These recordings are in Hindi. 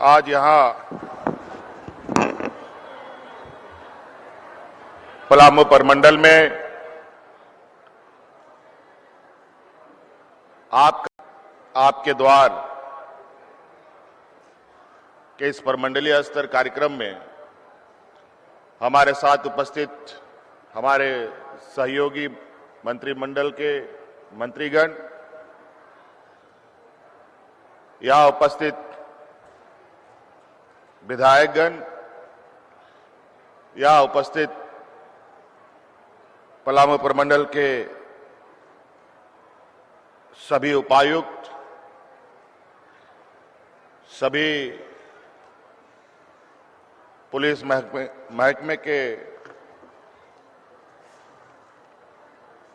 आज यहाँ पलामू प्रमंडल में आपके द्वार के इस प्रमंडलीय स्तर कार्यक्रम में हमारे साथ उपस्थित हमारे सहयोगी मंत्रिमंडल के मंत्रीगण, यहाँ उपस्थित विधायकगण, यहाँ उपस्थित पलामू प्रमंडल के सभी उपायुक्त, सभी पुलिस महकमे के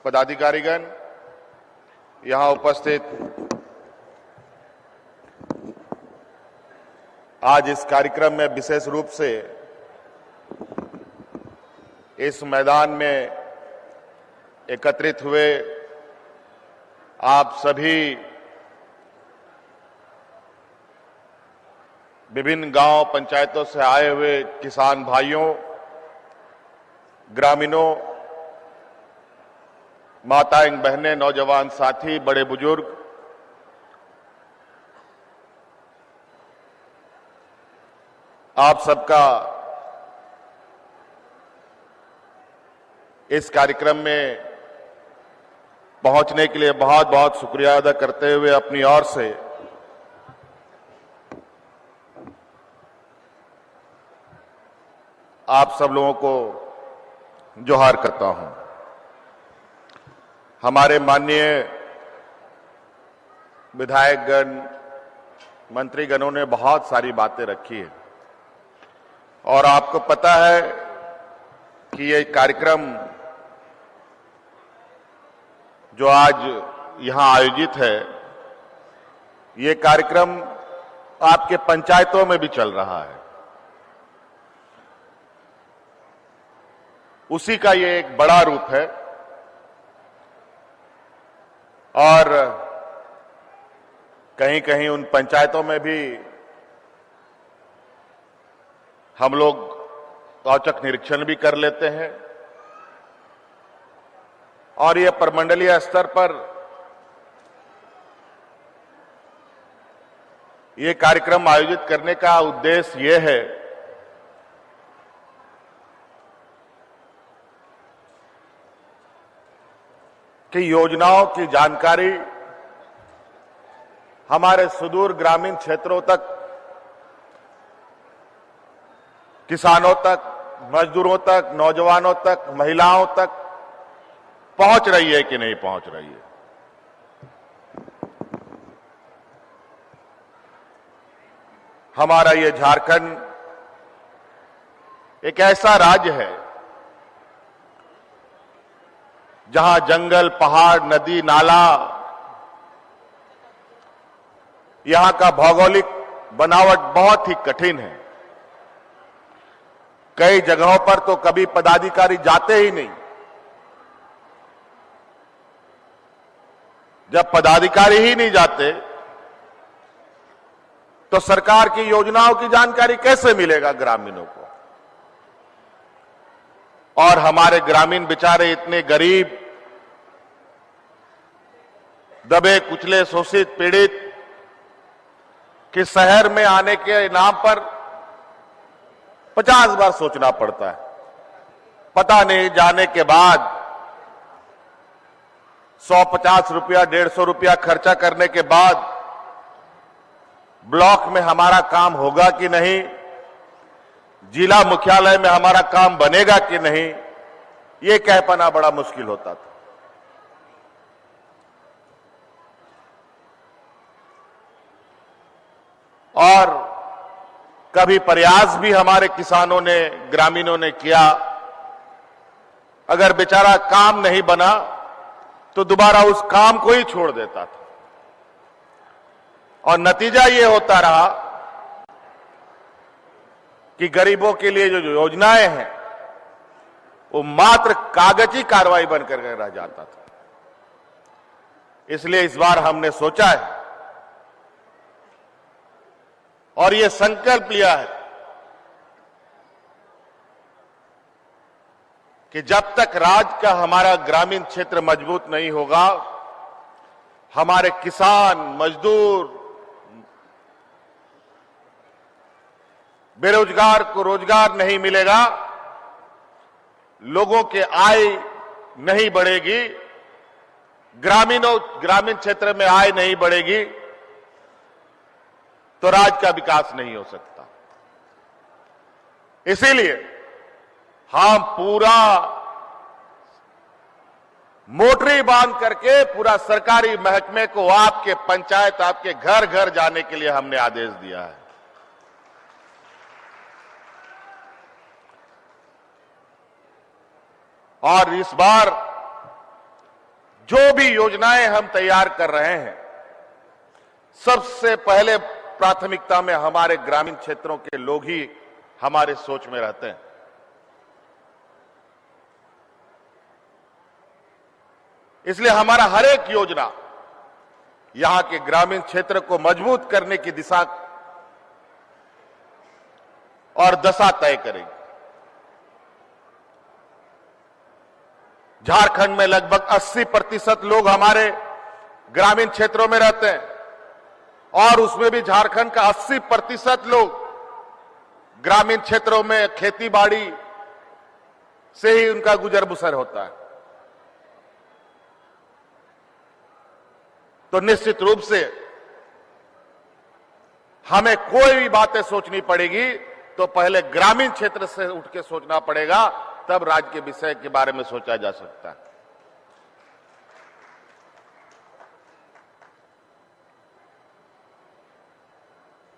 पदाधिकारीगण, यहाँ उपस्थित आज इस कार्यक्रम में विशेष रूप से इस मैदान में एकत्रित हुए आप सभी विभिन्न गांव पंचायतों से आए हुए किसान भाइयों, ग्रामीणों, माताएं, बहनें, नौजवान साथी, बड़े बुजुर्ग, आप सबका इस कार्यक्रम में पहुंचने के लिए बहुत बहुत शुक्रिया अदा करते हुए अपनी ओर से आप सब लोगों को जोहार करता हूं। हमारे माननीय विधायकगण, मंत्रीगणों ने बहुत सारी बातें रखी है और आपको पता है कि ये कार्यक्रम जो आज यहां आयोजित है, ये कार्यक्रम आपके पंचायतों में भी चल रहा है। उसी का ये एक बड़ा रूप है और कहीं कहीं उन पंचायतों में भी हम लोग औचक निरीक्षण भी कर लेते हैं और ये प्रमंडलीय स्तर पर ये कार्यक्रम आयोजित करने का उद्देश्य ये है कि योजनाओं की जानकारी हमारे सुदूर ग्रामीण क्षेत्रों तक, किसानों तक, मजदूरों तक, नौजवानों तक, महिलाओं तक पहुंच रही है कि नहीं पहुंच रही है। हमारा ये झारखंड एक ऐसा राज्य है जहां जंगल, पहाड़, नदी, नाला, यहां का भौगोलिक बनावट बहुत ही कठिन है। कई जगहों पर तो कभी पदाधिकारी जाते ही नहीं। जब पदाधिकारी ही नहीं जाते तो सरकार की योजनाओं की जानकारी कैसे मिलेगा ग्रामीणों को? और हमारे ग्रामीण बेचारे इतने गरीब, दबे कुचले, शोषित, पीड़ित कि शहर में आने के नाम पर 50 बार सोचना पड़ता है। पता नहीं जाने के बाद 150 रुपया, 150 रुपया खर्चा करने के बाद ब्लॉक में हमारा काम होगा कि नहीं, जिला मुख्यालय में हमारा काम बनेगा कि नहीं, ये कह पाना बड़ा मुश्किल होता था। और कभी प्रयास भी हमारे किसानों ने, ग्रामीणों ने किया, अगर बेचारा काम नहीं बना तो दोबारा उस काम को ही छोड़ देता था और नतीजा ये होता रहा कि गरीबों के लिए जो योजनाएं हैं वो मात्र कागजी कार्रवाई बनकर रह जाता था। इसलिए इस बार हमने सोचा है और ये संकल्प लिया है कि जब तक राज्य का हमारा ग्रामीण क्षेत्र मजबूत नहीं होगा, हमारे किसान, मजदूर, बेरोजगार को रोजगार नहीं मिलेगा, लोगों के आय नहीं बढ़ेगी, ग्रामीण क्षेत्र में आय नहीं बढ़ेगी, तो राज्य का विकास नहीं हो सकता। इसीलिए हम पूरा मोटरी बांध करके पूरा सरकारी महकमे को आपके पंचायत, आपके घर घर जाने के लिए हमने आदेश दिया है। और इस बार जो भी योजनाएं हम तैयार कर रहे हैं, सबसे पहले प्राथमिकता में हमारे ग्रामीण क्षेत्रों के लोग ही हमारे सोच में रहते हैं। इसलिए हमारा हर एक योजना यहां के ग्रामीण क्षेत्र को मजबूत करने की दिशा और दशा तय करेगी। झारखंड में लगभग 80% लोग हमारे ग्रामीण क्षेत्रों में रहते हैं और उसमें भी झारखंड का 80% लोग ग्रामीण क्षेत्रों में खेती बाड़ी से ही उनका गुजर बसर होता है। तो निश्चित रूप से हमें कोई भी बातें सोचनी पड़ेगी तो पहले ग्रामीण क्षेत्र से उठ के सोचना पड़ेगा, तब राज्य के विषय के बारे में सोचा जा सकता है।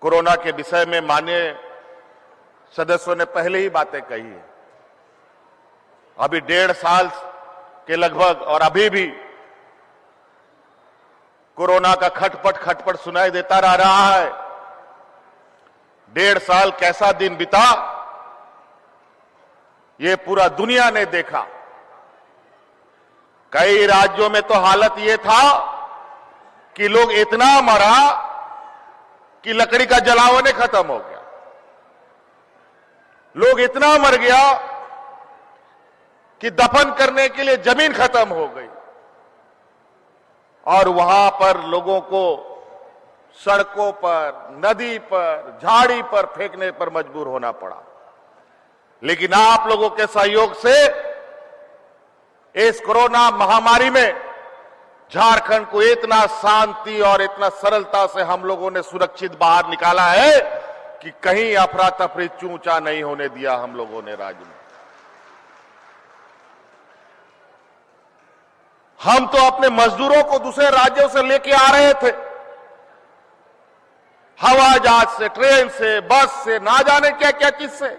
कोरोना के विषय में माननीय सदस्यों ने पहले ही बातें कही है। अभी 1.5 साल के लगभग और अभी भी कोरोना का खटपट सुनाई देता रह रहा है। 1.5 साल कैसा दिन बीता, ये पूरा दुनिया ने देखा। कई राज्यों में तो हालत ये था कि लोग इतना मरा कि लकड़ी का जलावन ही खत्म हो गया। लोग इतना मर गया कि दफन करने के लिए जमीन खत्म हो गई और वहां पर लोगों को सड़कों पर, नदी पर, झाड़ी पर फेंकने पर मजबूर होना पड़ा। लेकिन आप लोगों के सहयोग से इस कोरोना महामारी में झारखंड को इतना शांति और इतना सरलता से हम लोगों ने सुरक्षित बाहर निकाला है कि कहीं अफरा तफरी चूंचा नहीं होने दिया हम लोगों ने राज्य में। हम तो अपने मजदूरों को दूसरे राज्यों से लेके आ रहे थे, हवाई जहाज से, ट्रेन से, बस से, ना जाने क्या क्या चीज से।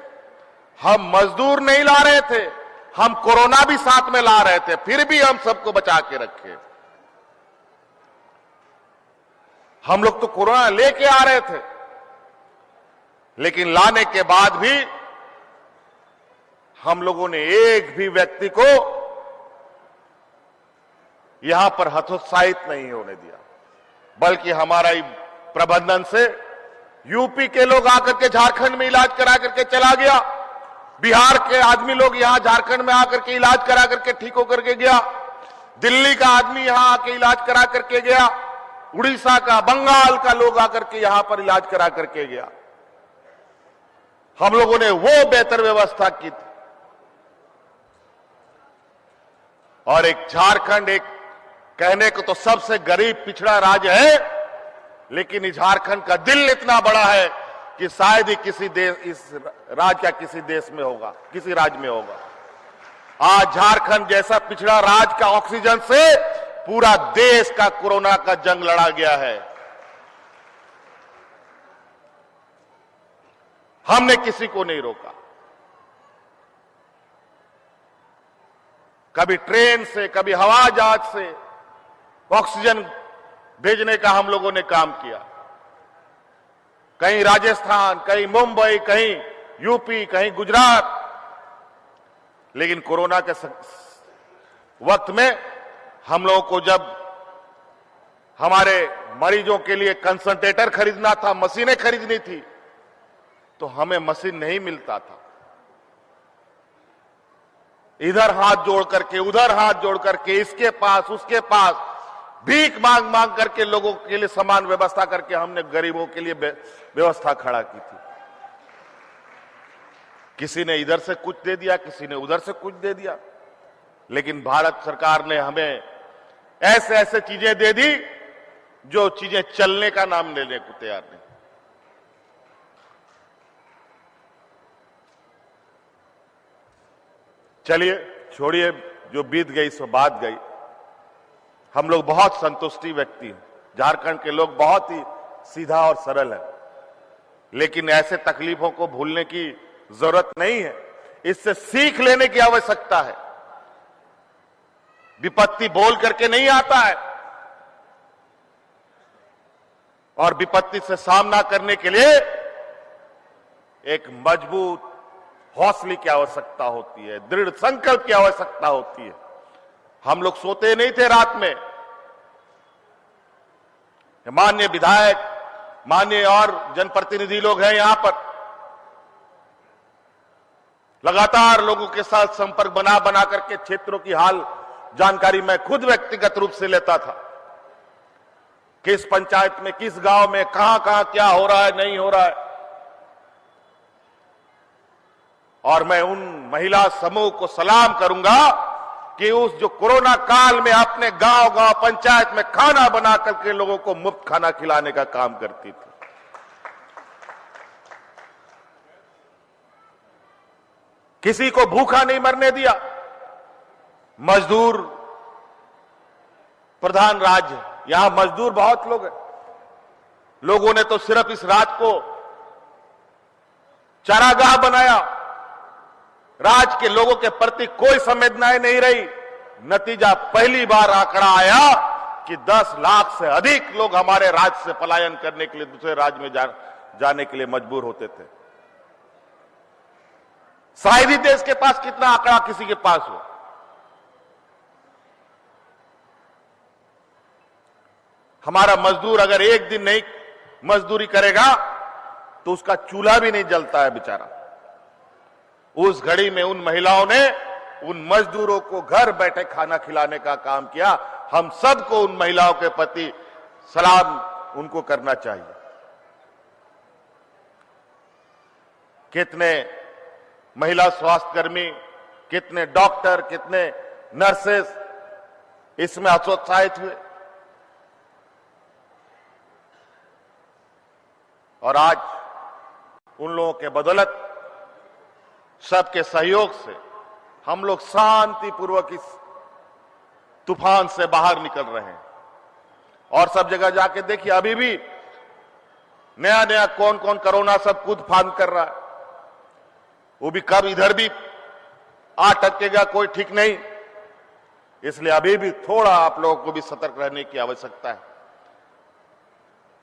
हम मजदूर नहीं ला रहे थे, हम कोरोना भी साथ में ला रहे थे, फिर भी हम सबको बचा के रखे। हम लोग तो कोरोना लेके आ रहे थे, लेकिन लाने के बाद भी हम लोगों ने एक भी व्यक्ति को यहां पर हतोत्साहित नहीं होने दिया, बल्कि हमारा प्रबंधन से यूपी के लोग आकर के झारखंड में इलाज करा करके चला गया, बिहार के आदमी लोग यहां झारखंड में आकर के इलाज करा करके ठीक होकर के गया, दिल्ली का आदमी यहां आके इलाज करा करके गया, उड़ीसा का, बंगाल का लोग आकर के यहां पर इलाज करा करके गया। हम लोगों ने वो बेहतर व्यवस्था की थी। और एक झारखंड एक कहने को तो सबसे गरीब पिछड़ा राज्य है, लेकिन इस झारखंड का दिल इतना बड़ा है कि शायद ही किसी देश, इस राज्य या किसी देश में होगा, किसी राज्य में होगा। आज झारखंड जैसा पिछड़ा राज्य का ऑक्सीजन से पूरा देश का कोरोना का जंग लड़ा गया है। हमने किसी को नहीं रोका। कभी ट्रेन से, कभी हवाई जहाज से ऑक्सीजन भेजने का हम लोगों ने काम किया। कहीं राजस्थान, कहीं मुंबई, कहीं यूपी, कहीं गुजरात। लेकिन कोरोना के वक्त में हम लोगों को जब हमारे मरीजों के लिए कंसंट्रेटर खरीदना था, मशीनें खरीदनी थी, तो हमें मशीन नहीं मिलता था। इधर हाथ जोड़ करके, उधर हाथ जोड़ करके, इसके पास उसके पास भीख मांग मांग करके लोगों के लिए सामान व्यवस्था करके हमने गरीबों के लिए व्यवस्था खड़ा की थी। किसी ने इधर से कुछ दे दिया, किसी ने उधर से कुछ दे दिया, लेकिन भारत सरकार ने हमें ऐसे ऐसे चीजें दे दी जो चीजें चलने का नाम लेने को तैयार नहीं। चलिए छोड़िए, जो बीत गई सो बात गई। हम लोग बहुत संतुष्टि व्यक्ति हैं। झारखंड के लोग बहुत ही सीधा और सरल है, लेकिन ऐसे तकलीफों को भूलने की जरूरत नहीं है। इससे सीख लेने की आवश्यकता है। विपत्ति बोल करके नहीं आता है, और विपत्ति से सामना करने के लिए एक मजबूत हौसले की आवश्यकता होती है, दृढ़ संकल्प की आवश्यकता होती है। हम लोग सोते नहीं थे रात में। माननीय विधायक, माननीय और जनप्रतिनिधि लोग हैं यहां पर, लगातार लोगों के साथ संपर्क बना बना करके क्षेत्रों की हाल जानकारी मैं खुद व्यक्तिगत रूप से लेता था। किस पंचायत में, किस गांव में, कहां कहां क्या हो रहा है, नहीं हो रहा है। और मैं उन महिला समूह को सलाम करूंगा कि उस जो कोरोना काल में अपने गांव गांव पंचायत में खाना बना करके लोगों को मुफ्त खाना खिलाने का काम करती थी। किसी को भूखा नहीं मरने दिया। मजदूर प्रधान राज्य, यहां मजदूर बहुत लोग हैं। लोगों ने तो सिर्फ इस राज्य को चारागाह बनाया। राज्य के लोगों के प्रति कोई संवेदनाएं नहीं रही। नतीजा पहली बार आंकड़ा आया कि 10 लाख से अधिक लोग हमारे राज्य से पलायन करने के लिए दूसरे राज्य में जाने के लिए मजबूर होते थे। शायद ही देश के पास कितना आंकड़ा किसी के पास हो। हमारा मजदूर अगर एक दिन नहीं मजदूरी करेगा तो उसका चूल्हा भी नहीं जलता है बेचारा। उस घड़ी में उन महिलाओं ने उन मजदूरों को घर बैठे खाना खिलाने का काम किया। हम सबको उन महिलाओं के प्रति सलाम उनको करना चाहिए। कितने महिला स्वास्थ्यकर्मी, कितने डॉक्टर, कितने नर्सेस इसमें हतोत्साहित हुए। और आज उन लोगों के बदौलत, सबके सहयोग से हम लोग शांतिपूर्वक इस तूफान से बाहर निकल रहे हैं। और सब जगह जाके देखिए, अभी भी नया नया कौन कौन कोरोना सब कूद फांद कर रहा है। वो भी कब इधर भी आ टकेगा कोई ठीक नहीं। इसलिए अभी भी थोड़ा आप लोगों को भी सतर्क रहने की आवश्यकता है।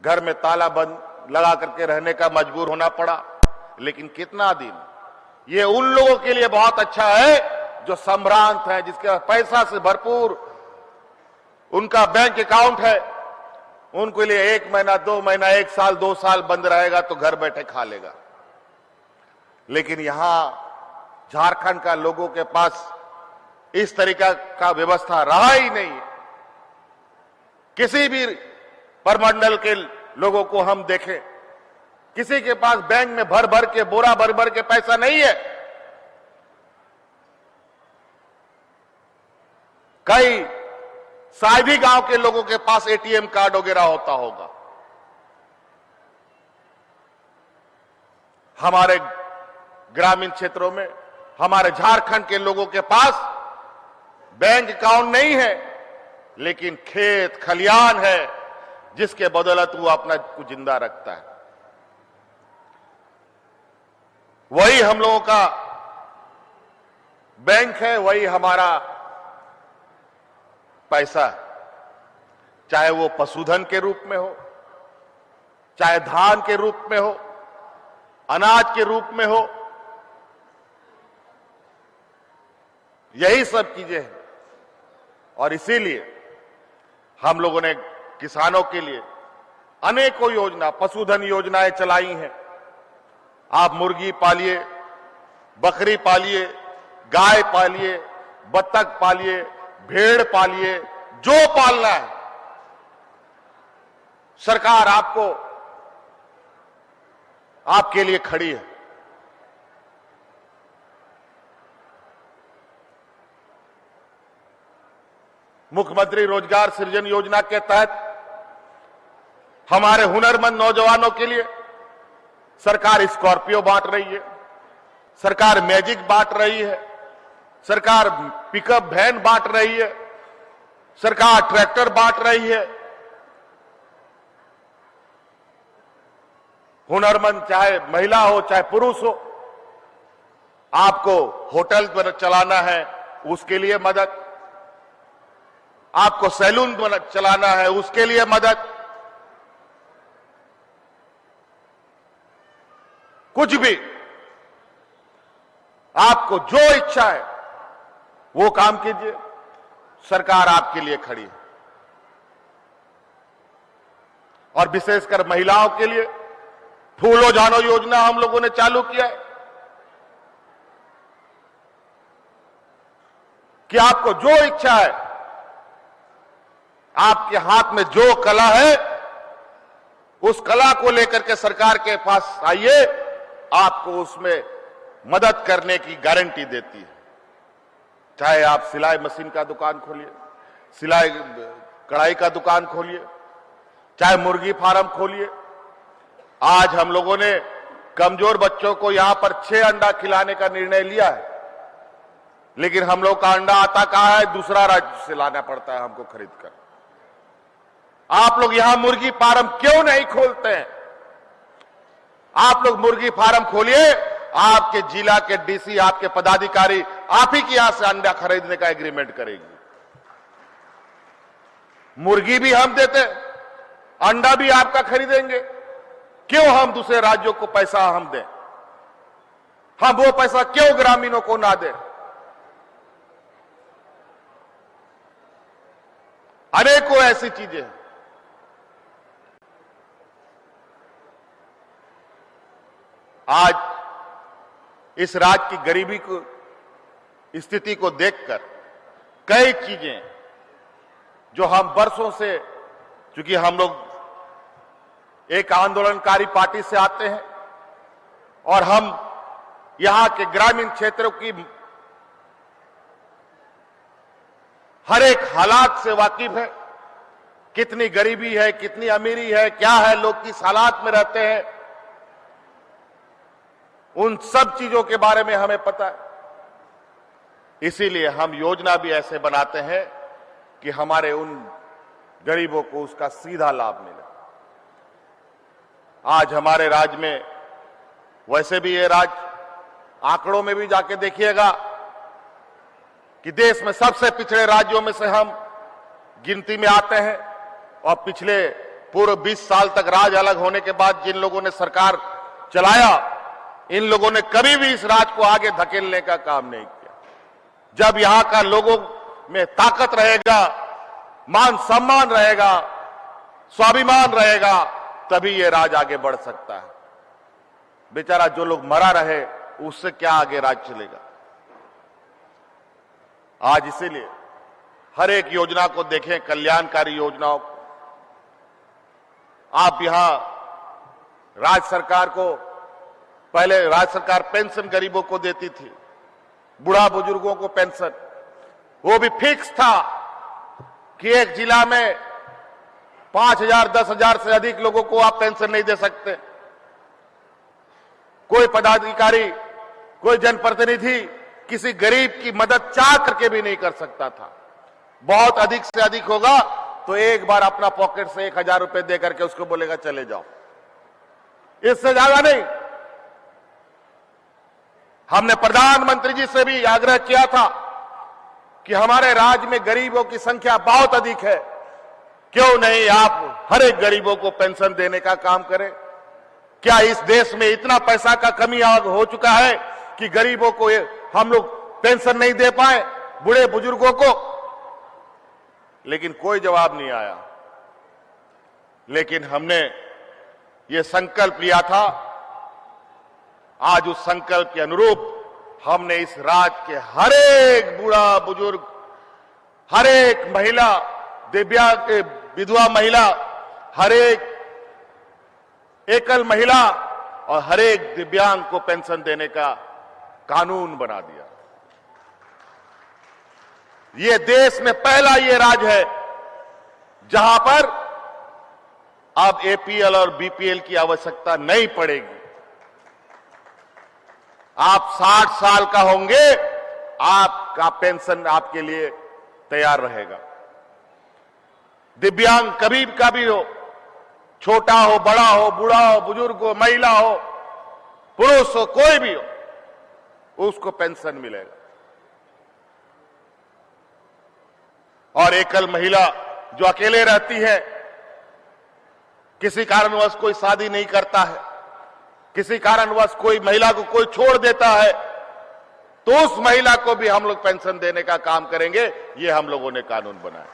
घर में ताला बंद लगा करके रहने का मजबूर होना पड़ा, लेकिन कितना दिन। ये उन लोगों के लिए बहुत अच्छा है जो संभ्रांत हैं, जिसके पास पैसा से भरपूर उनका बैंक अकाउंट है। उनके लिए 1 महीना, 2 महीना, 1 साल, 2 साल बंद रहेगा तो घर बैठे खा लेगा। लेकिन यहां झारखंड का लोगों के पास इस तरीका का व्यवस्था रहा ही नहीं है। किसी भी परमंडल के लोगों को हम देखें, किसी के पास बैंक में भर भर के, बोरा भर भर के पैसा नहीं है। कई शायद ही गांव के लोगों के पास एटीएम कार्ड वगैरह होता होगा। हमारे ग्रामीण क्षेत्रों में, हमारे झारखंड के लोगों के पास बैंक अकाउंट नहीं है, लेकिन खेत खलियान है, जिसके बदौलत वो अपना कुछ जिंदा रखता है। वही हम लोगों का बैंक है, वही हमारा पैसा है। चाहे वो पशुधन के रूप में हो, चाहे धान के रूप में हो, अनाज के रूप में हो, यही सब चीजें हैं। और इसीलिए हम लोगों ने किसानों के लिए अनेकों योजना, पशुधन योजनाएं चलाई हैं। आप मुर्गी पालिए, बकरी पालिए, गाय पालिए, बत्तख पालिए, भेड़ पालिए, जो पालना है सरकार आपके लिए खड़ी है। मुख्यमंत्री रोजगार सृजन योजना के तहत हमारे हुनरमंद नौजवानों के लिए सरकार स्कॉर्पियो बांट रही है, सरकार मैजिक बांट रही है, सरकार पिकअप वैन बांट रही है, सरकार ट्रैक्टर बांट रही है। हुनरमंद चाहे महिला हो चाहे पुरुष हो, आपको होटल चलाना है उसके लिए मदद, आपको सैलून चलाना है उसके लिए मदद, कुछ भी आपको जो इच्छा है वो काम कीजिए, सरकार आपके लिए खड़ी है। और विशेषकर महिलाओं के लिए फूलो जानो योजना हम लोगों ने चालू किया है कि आपको जो इच्छा है, आपके हाथ में जो कला है उस कला को लेकर के सरकार के पास आइए, आपको उसमें मदद करने की गारंटी देती है। चाहे आप सिलाई मशीन का दुकान खोलिए, सिलाई कढ़ाई का दुकान खोलिए, चाहे मुर्गी फार्म खोलिए। आज हम लोगों ने कमजोर बच्चों को यहां पर 6 अंडा खिलाने का निर्णय लिया है, लेकिन हम लोग का अंडा आता कहां है? दूसरा राज्य से लाना पड़ता है हमको खरीद कर। आप लोग यहां मुर्गी फार्म क्यों नहीं खोलते हैं? आप लोग मुर्गी फार्म खोलिए, आपके जिला के डीसी, आपके पदाधिकारी आप ही के यहां से अंडा खरीदने का एग्रीमेंट करेगी। मुर्गी भी हम देते, अंडा भी आपका खरीदेंगे। क्यों हम दूसरे राज्यों को पैसा हम दें? हम वो पैसा क्यों ग्रामीणों को ना दें? अनेकों ऐसी चीजें हैं। आज इस राज्य की गरीबी को स्थिति को देखकर कई चीजें जो हम वर्षों से, चूंकि हम लोग एक आंदोलनकारी पार्टी से आते हैं और हम यहां के ग्रामीण क्षेत्रों की हर एक हालात से वाकिफ है, कितनी गरीबी है, कितनी अमीरी है, क्या है, लोग किस हालात में रहते हैं, उन सब चीजों के बारे में हमें पता है। इसीलिए हम योजना भी ऐसे बनाते हैं कि हमारे उन गरीबों को उसका सीधा लाभ मिले। आज हमारे राज्य में, वैसे भी ये राज्य आंकड़ों में भी जाके देखिएगा कि देश में सबसे पिछड़े राज्यों में से हम गिनती में आते हैं। और पिछले पूरे 20 साल तक राज अलग होने के बाद जिन लोगों ने सरकार चलाया, इन लोगों ने कभी भी इस राज्य को आगे धकेलने का काम नहीं किया। जब यहां का लोगों में ताकत रहेगा, मान सम्मान रहेगा, स्वाभिमान रहेगा, तभी ये राज्य आगे बढ़ सकता है। बेचारा जो लोग मरा रहे, उससे क्या आगे राज्य चलेगा? आज इसीलिए हर एक योजना को देखें, कल्याणकारी योजनाओं को। आप यहां राज्य सरकार को, पहले राज्य सरकार पेंशन गरीबों को देती थी, बुढ़ा बुजुर्गों को पेंशन, वो भी फिक्स था कि एक जिला में 5,000 10,000 से अधिक लोगों को आप पेंशन नहीं दे सकते। कोई पदाधिकारी, कोई जनप्रतिनिधि किसी गरीब की मदद चाह करके भी नहीं कर सकता था। बहुत अधिक से अधिक होगा तो एक बार अपना पॉकेट से 1,000 रुपए दे करके उसको बोलेगा चले जाओ, इससे ज्यादा नहीं। हमने प्रधानमंत्री जी से भी आग्रह किया था कि हमारे राज्य में गरीबों की संख्या बहुत अधिक है, क्यों नहीं आप हर एक गरीबों को पेंशन देने का काम करें। क्या इस देश में इतना पैसा का कमी हो चुका है कि गरीबों को हम लोग पेंशन नहीं दे पाए, बूढ़े बुजुर्गों को? लेकिन कोई जवाब नहीं आया। लेकिन हमने ये संकल्प लिया था आज उस संकल्प के अनुरूप हमने इस राज्य के हर एक बूढ़ा बुजुर्ग, हर एक महिला, दिव्यांग, विधवा महिला, हर एक एकल महिला और हर एक दिव्यांग को पेंशन देने का कानून बना दिया। ये देश में पहला ये राज्य है जहां पर अब एपीएल और बीपीएल की आवश्यकता नहीं पड़ेगी। आप 60 साल का होंगे, आपका पेंशन आपके लिए तैयार रहेगा। दिव्यांग कभी का भी हो, छोटा हो, बड़ा हो, बूढ़ा हो, बुजुर्ग हो, महिला हो, पुरुष हो, कोई भी हो, उसको पेंशन मिलेगा। और एकल महिला जो अकेले रहती है, किसी कारणवश कोई शादी नहीं करता है, किसी कारणवश कोई महिला को कोई छोड़ देता है, तो उस महिला को भी हम लोग पेंशन देने का काम करेंगे। ये हम लोगों ने कानून बनाया।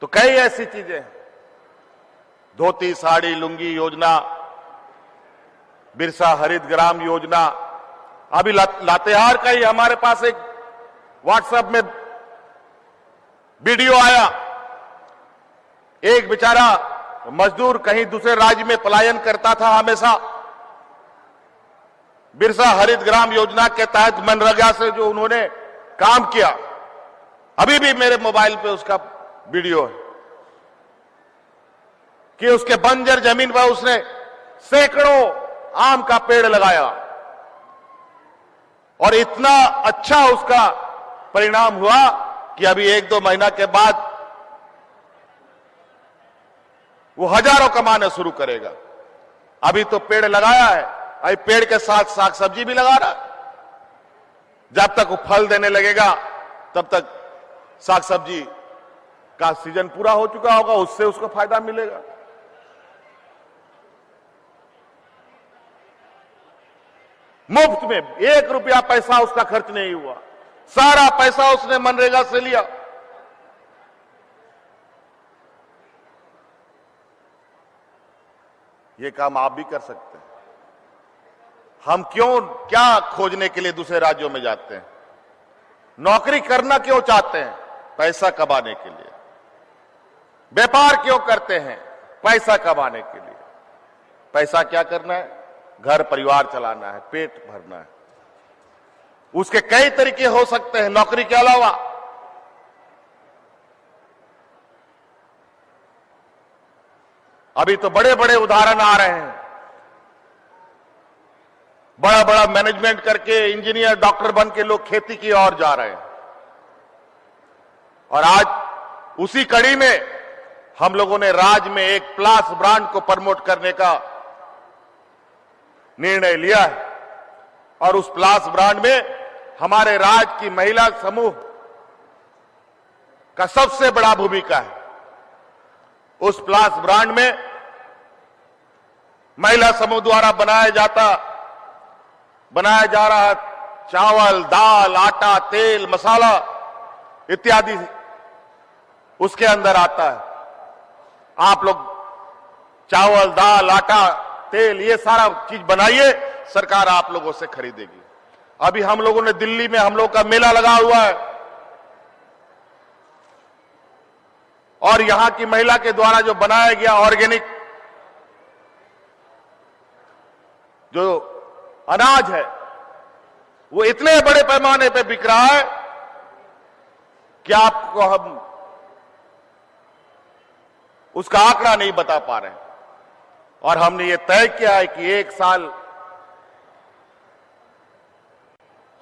तो कई ऐसी चीजें हैं, धोती साड़ी लुंगी योजना, बिरसा हरित ग्राम योजना, अभी लातेहार का ही हमारे पास एक व्हाट्सएप में वीडियो आया। एक बेचारा मजदूर कहीं दूसरे राज्य में पलायन करता था हमेशा, बिरसा हरित ग्राम योजना के तहत मनरेगा से जो उन्होंने काम किया, अभी भी मेरे मोबाइल पे उसका वीडियो है कि उसके बंजर जमीन पर उसने सैकड़ों आम का पेड़ लगाया और इतना अच्छा उसका परिणाम हुआ कि अभी 1-2 महीना के बाद वो हजारों कमाना शुरू करेगा। अभी तो पेड़ लगाया है, अभी पेड़ के साथ साग सब्जी भी लगा रहा है। जब तक वो फल देने लगेगा तब तक साग सब्जी का सीजन पूरा हो चुका होगा, उससे उसको फायदा मिलेगा। मुफ्त में 1 रुपया पैसा उसका खर्च नहीं हुआ, सारा पैसा उसने मनरेगा से लिया। ये काम आप भी कर सकते हैं। हम क्यों क्या खोजने के लिए दूसरे राज्यों में जाते हैं? नौकरी करना क्यों चाहते हैं? पैसा कमाने के लिए। व्यापार क्यों करते हैं? पैसा कमाने के लिए। पैसा क्या करना है? घर परिवार चलाना है, पेट भरना है। उसके कई तरीके हो सकते हैं नौकरी के अलावा। अभी तो बड़े बड़े उदाहरण आ रहे हैं, बड़ा बड़ा मैनेजमेंट करके इंजीनियर डॉक्टर बन के लोग खेती की ओर जा रहे हैं। और आज उसी कड़ी में हम लोगों ने राज्य में एक प्लास ब्रांड को प्रमोट करने का निर्णय लिया है। और उस प्लास ब्रांड में हमारे राज्य की महिला समूह का सबसे बड़ा भूमिका है। उस प्लास ब्रांड में महिला समूह द्वारा बनाया जा रहा चावल, दाल, आटा, तेल, मसाला इत्यादि उसके अंदर आता है। आप लोग चावल, दाल, आटा, तेल ये सारा चीज बनाइए, सरकार आप लोगों से खरीदेगी। अभी हम लोगों ने दिल्ली में हम लोग का मेला लगा हुआ है और यहां की महिला के द्वारा जो बनाया गया ऑर्गेनिक जो अनाज है वो इतने बड़े पैमाने पे बिक रहा है कि आपको हम उसका आंकड़ा नहीं बता पा रहे हैं। और हमने ये तय किया है कि 1 साल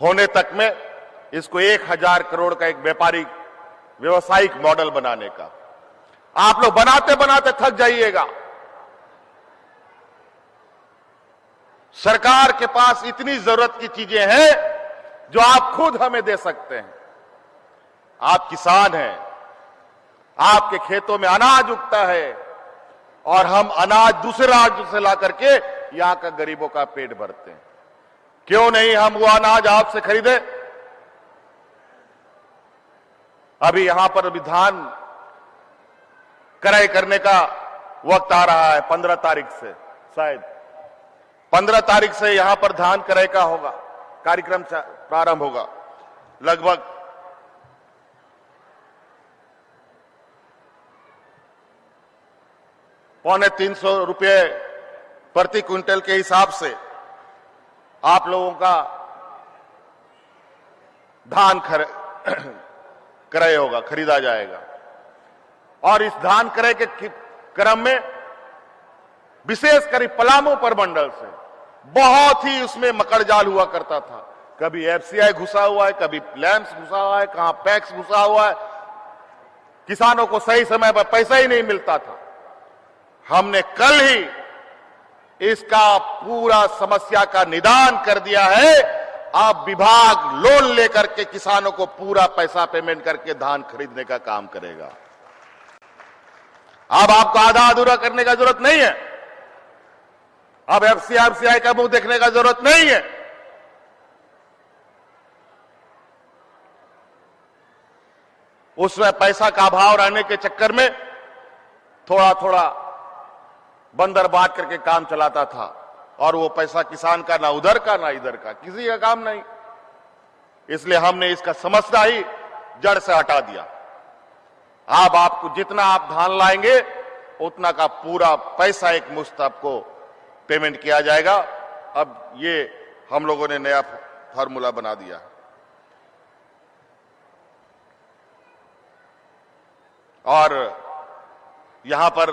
होने तक में इसको 1000 करोड़ का एक व्यावसायिक मॉडल बनाने का। आप लोग बनाते बनाते थक जाइएगा। सरकार के पास इतनी जरूरत की चीजें हैं जो आप खुद हमें दे सकते हैं। आप किसान हैं, आपके खेतों में अनाज उगता है और हम अनाज दूसरे राज्यों से ला करके यहां का गरीबों का पेट भरते हैं। क्यों नहीं हम वो अनाज आपसे खरीदे? अभी यहां पर अभी धान क्रय करने का वक्त आ रहा है 15 तारीख से, शायद 15 तारीख से यहां पर धान क्रय का होगा, कार्यक्रम प्रारंभ होगा। लगभग 250 रुपये प्रति क्विंटल के हिसाब से आप लोगों का धान क्रय होगा, खरीदा जाएगा। और इस धान क्रय के क्रम में विशेषकर पलामू प्रमंडल से बहुत ही उसमें मकड़जाल हुआ करता था। कभी एफसीआई घुसा हुआ है, कभी लैंप्स घुसा हुआ है, कहां पैक्स घुसा हुआ है, किसानों को सही समय पर पैसा ही नहीं मिलता था। हमने कल ही इसका पूरा समस्या का निदान कर दिया है। अब विभाग लोन लेकर के किसानों को पूरा पैसा पेमेंट करके धान खरीदने का काम करेगा। अब आपको आधा अधूरा करने का जरूरत नहीं है। अब एफसीआई का मुंह देखने का जरूरत नहीं है। उसमें पैसा का अभाव रहने के चक्कर में थोड़ा थोड़ा बंदर बांट करके काम चलाता था, और वो पैसा किसान का ना उधर का ना इधर का, किसी का काम नहीं। इसलिए हमने इसका समस्या ही जड़ से हटा दिया। अब आपको जितना आप धान लाएंगे उतना का पूरा पैसा एक मुश्त आपको पेमेंट किया जाएगा। अब ये हम लोगों ने नया फार्मूला बना दिया। और यहां पर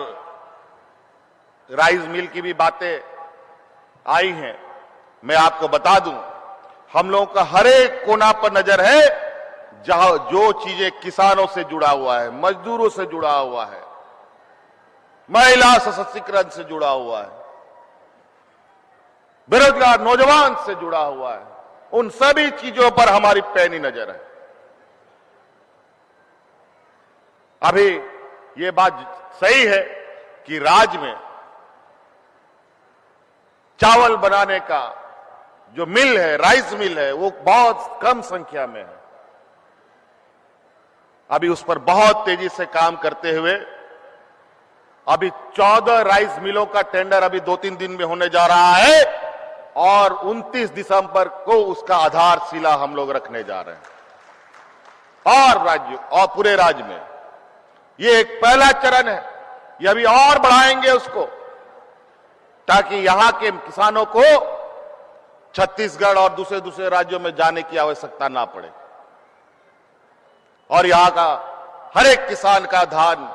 राइस मिल की भी बातें आई हैं। मैं आपको बता दूं, हम लोगों का हर एक कोना पर नजर है, जहां जो चीजें किसानों से जुड़ा हुआ है, मजदूरों से जुड़ा हुआ है, महिला सशक्तिकरण से जुड़ा हुआ है, बेरोजगार नौजवान से जुड़ा हुआ है, उन सभी चीजों पर हमारी पैनी नजर है। अभी ये बात सही है कि राज्य में चावल बनाने का जो मिल है, राइस मिल है, वो बहुत कम संख्या में है। अभी उस पर बहुत तेजी से काम करते हुए अभी 14 राइस मिलों का टेंडर अभी 2-3 दिन में होने जा रहा है, और 29 दिसंबर को उसका आधारशिला हम लोग रखने जा रहे हैं। और राज्य और पूरे राज्य में ये एक पहला चरण है। ये अभी और बढ़ाएंगे उसको, ताकि यहां के किसानों को छत्तीसगढ़ और दूसरे दूसरे राज्यों में जाने की आवश्यकता ना पड़े, और यहां का हर एक किसान का धान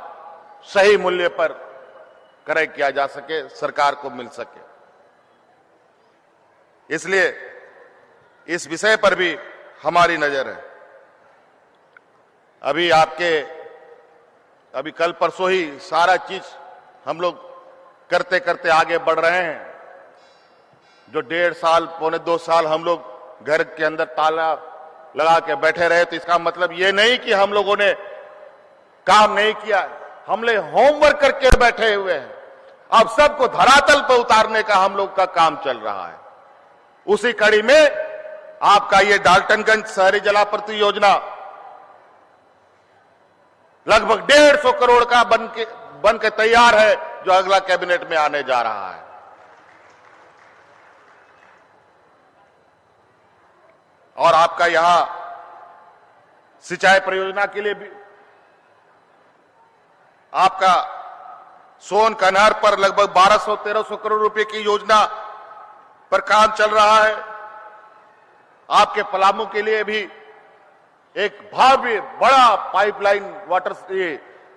सही मूल्य पर क्रय किया जा सके, सरकार को मिल सके। इसलिए इस विषय पर भी हमारी नजर है। अभी कल परसों ही सारा चीज हम लोग करते करते आगे बढ़ रहे हैं। जो 1.5 साल, 1.25 साल हम लोग घर के अंदर ताला लगा के बैठे रहे, तो इसका मतलब ये नहीं कि हम लोगों ने काम नहीं किया। हमने होमवर्क करके बैठे हुए हैं। अब सबको धरातल पर उतारने का हम लोग का काम चल रहा है। उसी कड़ी में आपका ये डाल्टनगंज शहरी जलापूर्ति योजना लगभग 150 करोड़ का बन के तैयार है, जो अगला कैबिनेट में आने जा रहा है। और आपका यहां सिंचाई परियोजना के लिए भी आपका सोन कन्हार पर लगभग 1200-1300 करोड़ रुपए की योजना पर काम चल रहा है। आपके पलामू के लिए भी एक भव्य बड़ा पाइपलाइन वाटर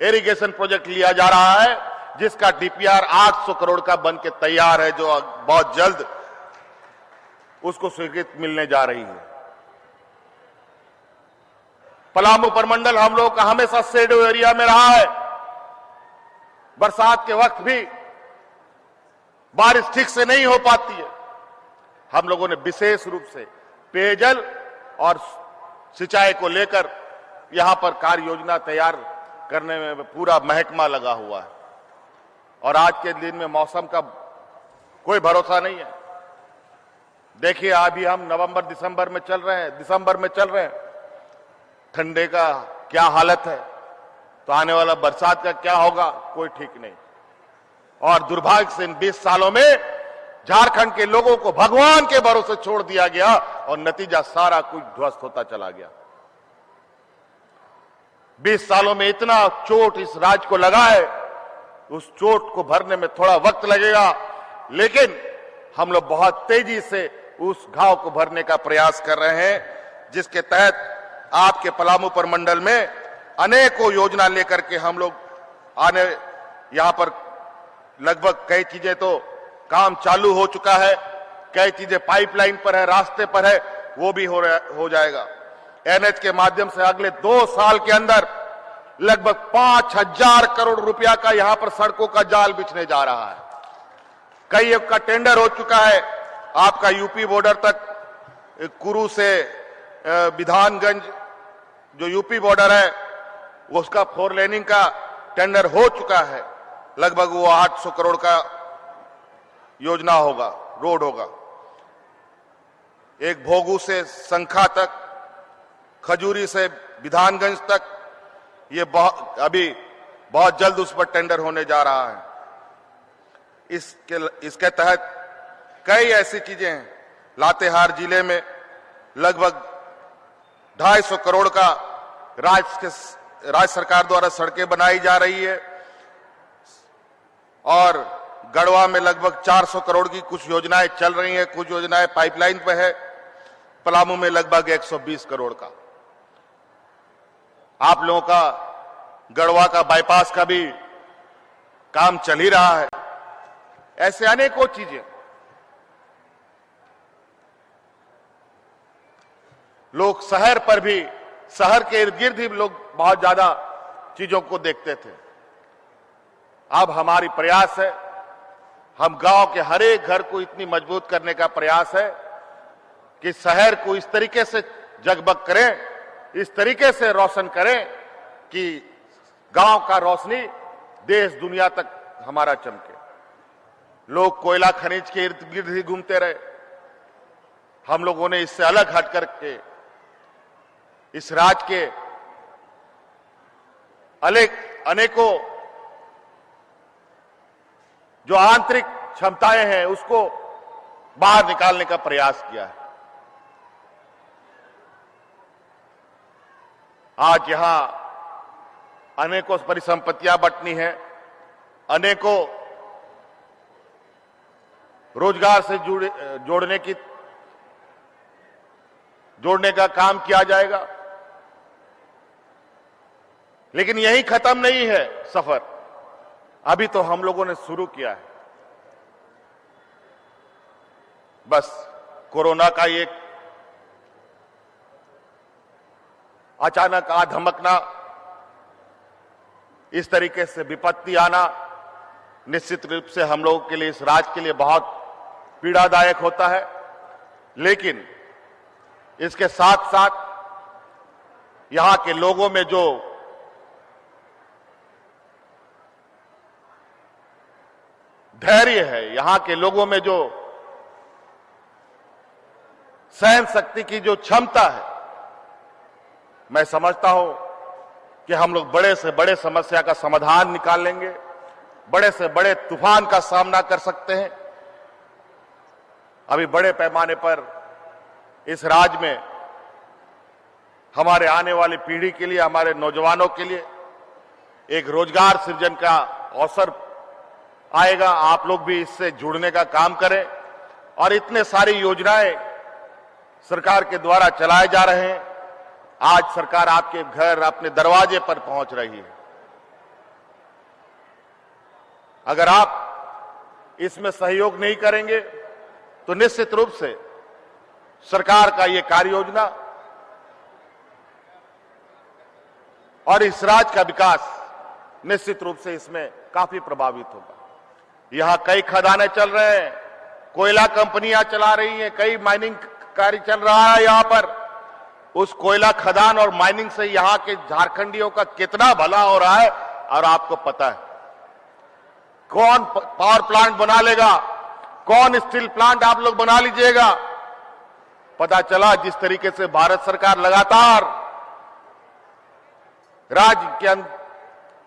इरिगेशन प्रोजेक्ट लिया जा रहा है, जिसका डीपीआर 800 करोड़ का बन के तैयार है, जो बहुत जल्द उसको स्वीकृति मिलने जा रही है। पलामू प्रमंडल हम लोग का हमेशा शेडो एरिया में रहा है। बरसात के वक्त भी बारिश ठीक से नहीं हो पाती है। हम लोगों ने विशेष रूप से पेयजल और सिंचाई को लेकर यहां पर कार्य योजना तैयार करने में पूरा महकमा लगा हुआ है। और आज के दिन में मौसम का कोई भरोसा नहीं है। देखिए, अभी हम दिसंबर में चल रहे हैं। ठंडे का क्या हालत है, तो आने वाला बरसात का क्या होगा, कोई ठीक नहीं। और दुर्भाग्य से इन 20 सालों में झारखंड के लोगों को भगवान के भरोसे छोड़ दिया गया और नतीजा सारा कुछ ध्वस्त होता चला गया। 20 सालों में इतना चोट इस राज्य को लगा है, उस चोट को भरने में थोड़ा वक्त लगेगा, लेकिन हम लोग बहुत तेजी से उस घाव को भरने का प्रयास कर रहे हैं, जिसके तहत आपके पलामू प्रमंडल में अनेकों योजना लेकर के हम लोग आने, यहां पर लगभग कई चीजें तो काम चालू हो चुका है, कई चीजें पाइपलाइन पर है, रास्ते पर है, वो भी हो जाएगा। एनएच के माध्यम से अगले 2 साल के अंदर लगभग 5,000 करोड़ रुपया का यहां पर सड़कों का जाल बिछने जा रहा है। कई का टेंडर हो चुका है, आपका यूपी बॉर्डर तक कुरू से विधानगंज जो यूपी बॉर्डर है उसका 4 लेनिंग का टेंडर हो चुका है, लगभग वो 800 करोड़ का योजना होगा, रोड होगा। एक भोगू से संखा तक, खजूरी से विधानगंज तक, ये अभी बहुत जल्द उस पर टेंडर होने जा रहा है। इसके तहत कई ऐसी चीजें हैं। लातेहार जिले में लगभग 250 करोड़ का राज्य सरकार द्वारा सड़कें बनाई जा रही है और गढ़वा में लगभग 400 करोड़ की कुछ योजनाएं चल रही हैं, कुछ योजनाएं पाइपलाइन पे है। पलामू में लगभग 120 करोड़ का। आप लोगों का गढ़वा का बाईपास का भी काम चल ही रहा है। ऐसे अनेकों चीजें। लोग शहर पर भी, शहर के इर्द गिर्द ही लोग बहुत ज्यादा चीजों को देखते थे। अब हमारी प्रयास है, हम गांव के हर एक घर को इतनी मजबूत करने का प्रयास है कि शहर को इस तरीके से जगमग करें, इस तरीके से रोशन करें कि गांव का रोशनी देश दुनिया तक हमारा चमके। लोग कोयला खनिज के इर्द गिर्द ही घूमते रहे, हम लोगों ने इससे अलग हट करके इस राज्य के अनेकों जो आंतरिक क्षमताएं हैं उसको बाहर निकालने का प्रयास किया है। आज यहां अनेकों परिसंपत्तियां बंटनी है, अनेकों रोजगार से जोड़ने का काम किया जाएगा। लेकिन यही खत्म नहीं है सफर, अभी तो हम लोगों ने शुरू किया है। बस कोरोना का एक अचानक आ धमकना, इस तरीके से विपत्ति आना निश्चित रूप से हम लोगों के लिए, इस राज्य के लिए बहुत पीड़ादायक होता है। लेकिन इसके साथ साथ यहां के लोगों में जो धैर्य है, यहां के लोगों में जो सहन शक्ति की जो क्षमता है, मैं समझता हूं कि हम लोग बड़े से बड़े समस्या का समाधान निकाल लेंगे, बड़े से बड़े तूफान का सामना कर सकते हैं। अभी बड़े पैमाने पर इस राज्य में हमारे आने वाली पीढ़ी के लिए, हमारे नौजवानों के लिए एक रोजगार सृजन का अवसर आएगा। आप लोग भी इससे जुड़ने का काम करें और इतने सारी योजनाएं सरकार के द्वारा चलाए जा रहे हैं। आज सरकार आपके घर, अपने दरवाजे पर पहुंच रही है। अगर आप इसमें सहयोग नहीं करेंगे तो निश्चित रूप से सरकार का ये कार्य योजना और इस राज्य का विकास निश्चित रूप से इसमें काफी प्रभावित होगा। यहां कई खदानें चल रहे हैं, कोयला कंपनियां चला रही हैं, कई माइनिंग कार्य चल रहा है यहां पर। उस कोयला खदान और माइनिंग से यहां के झारखंडियों का कितना भला हो रहा है और आपको पता है। कौन पावर प्लांट बना लेगा, कौन स्टील प्लांट आप लोग बना लीजिएगा। पता चला जिस तरीके से भारत सरकार लगातार राज्य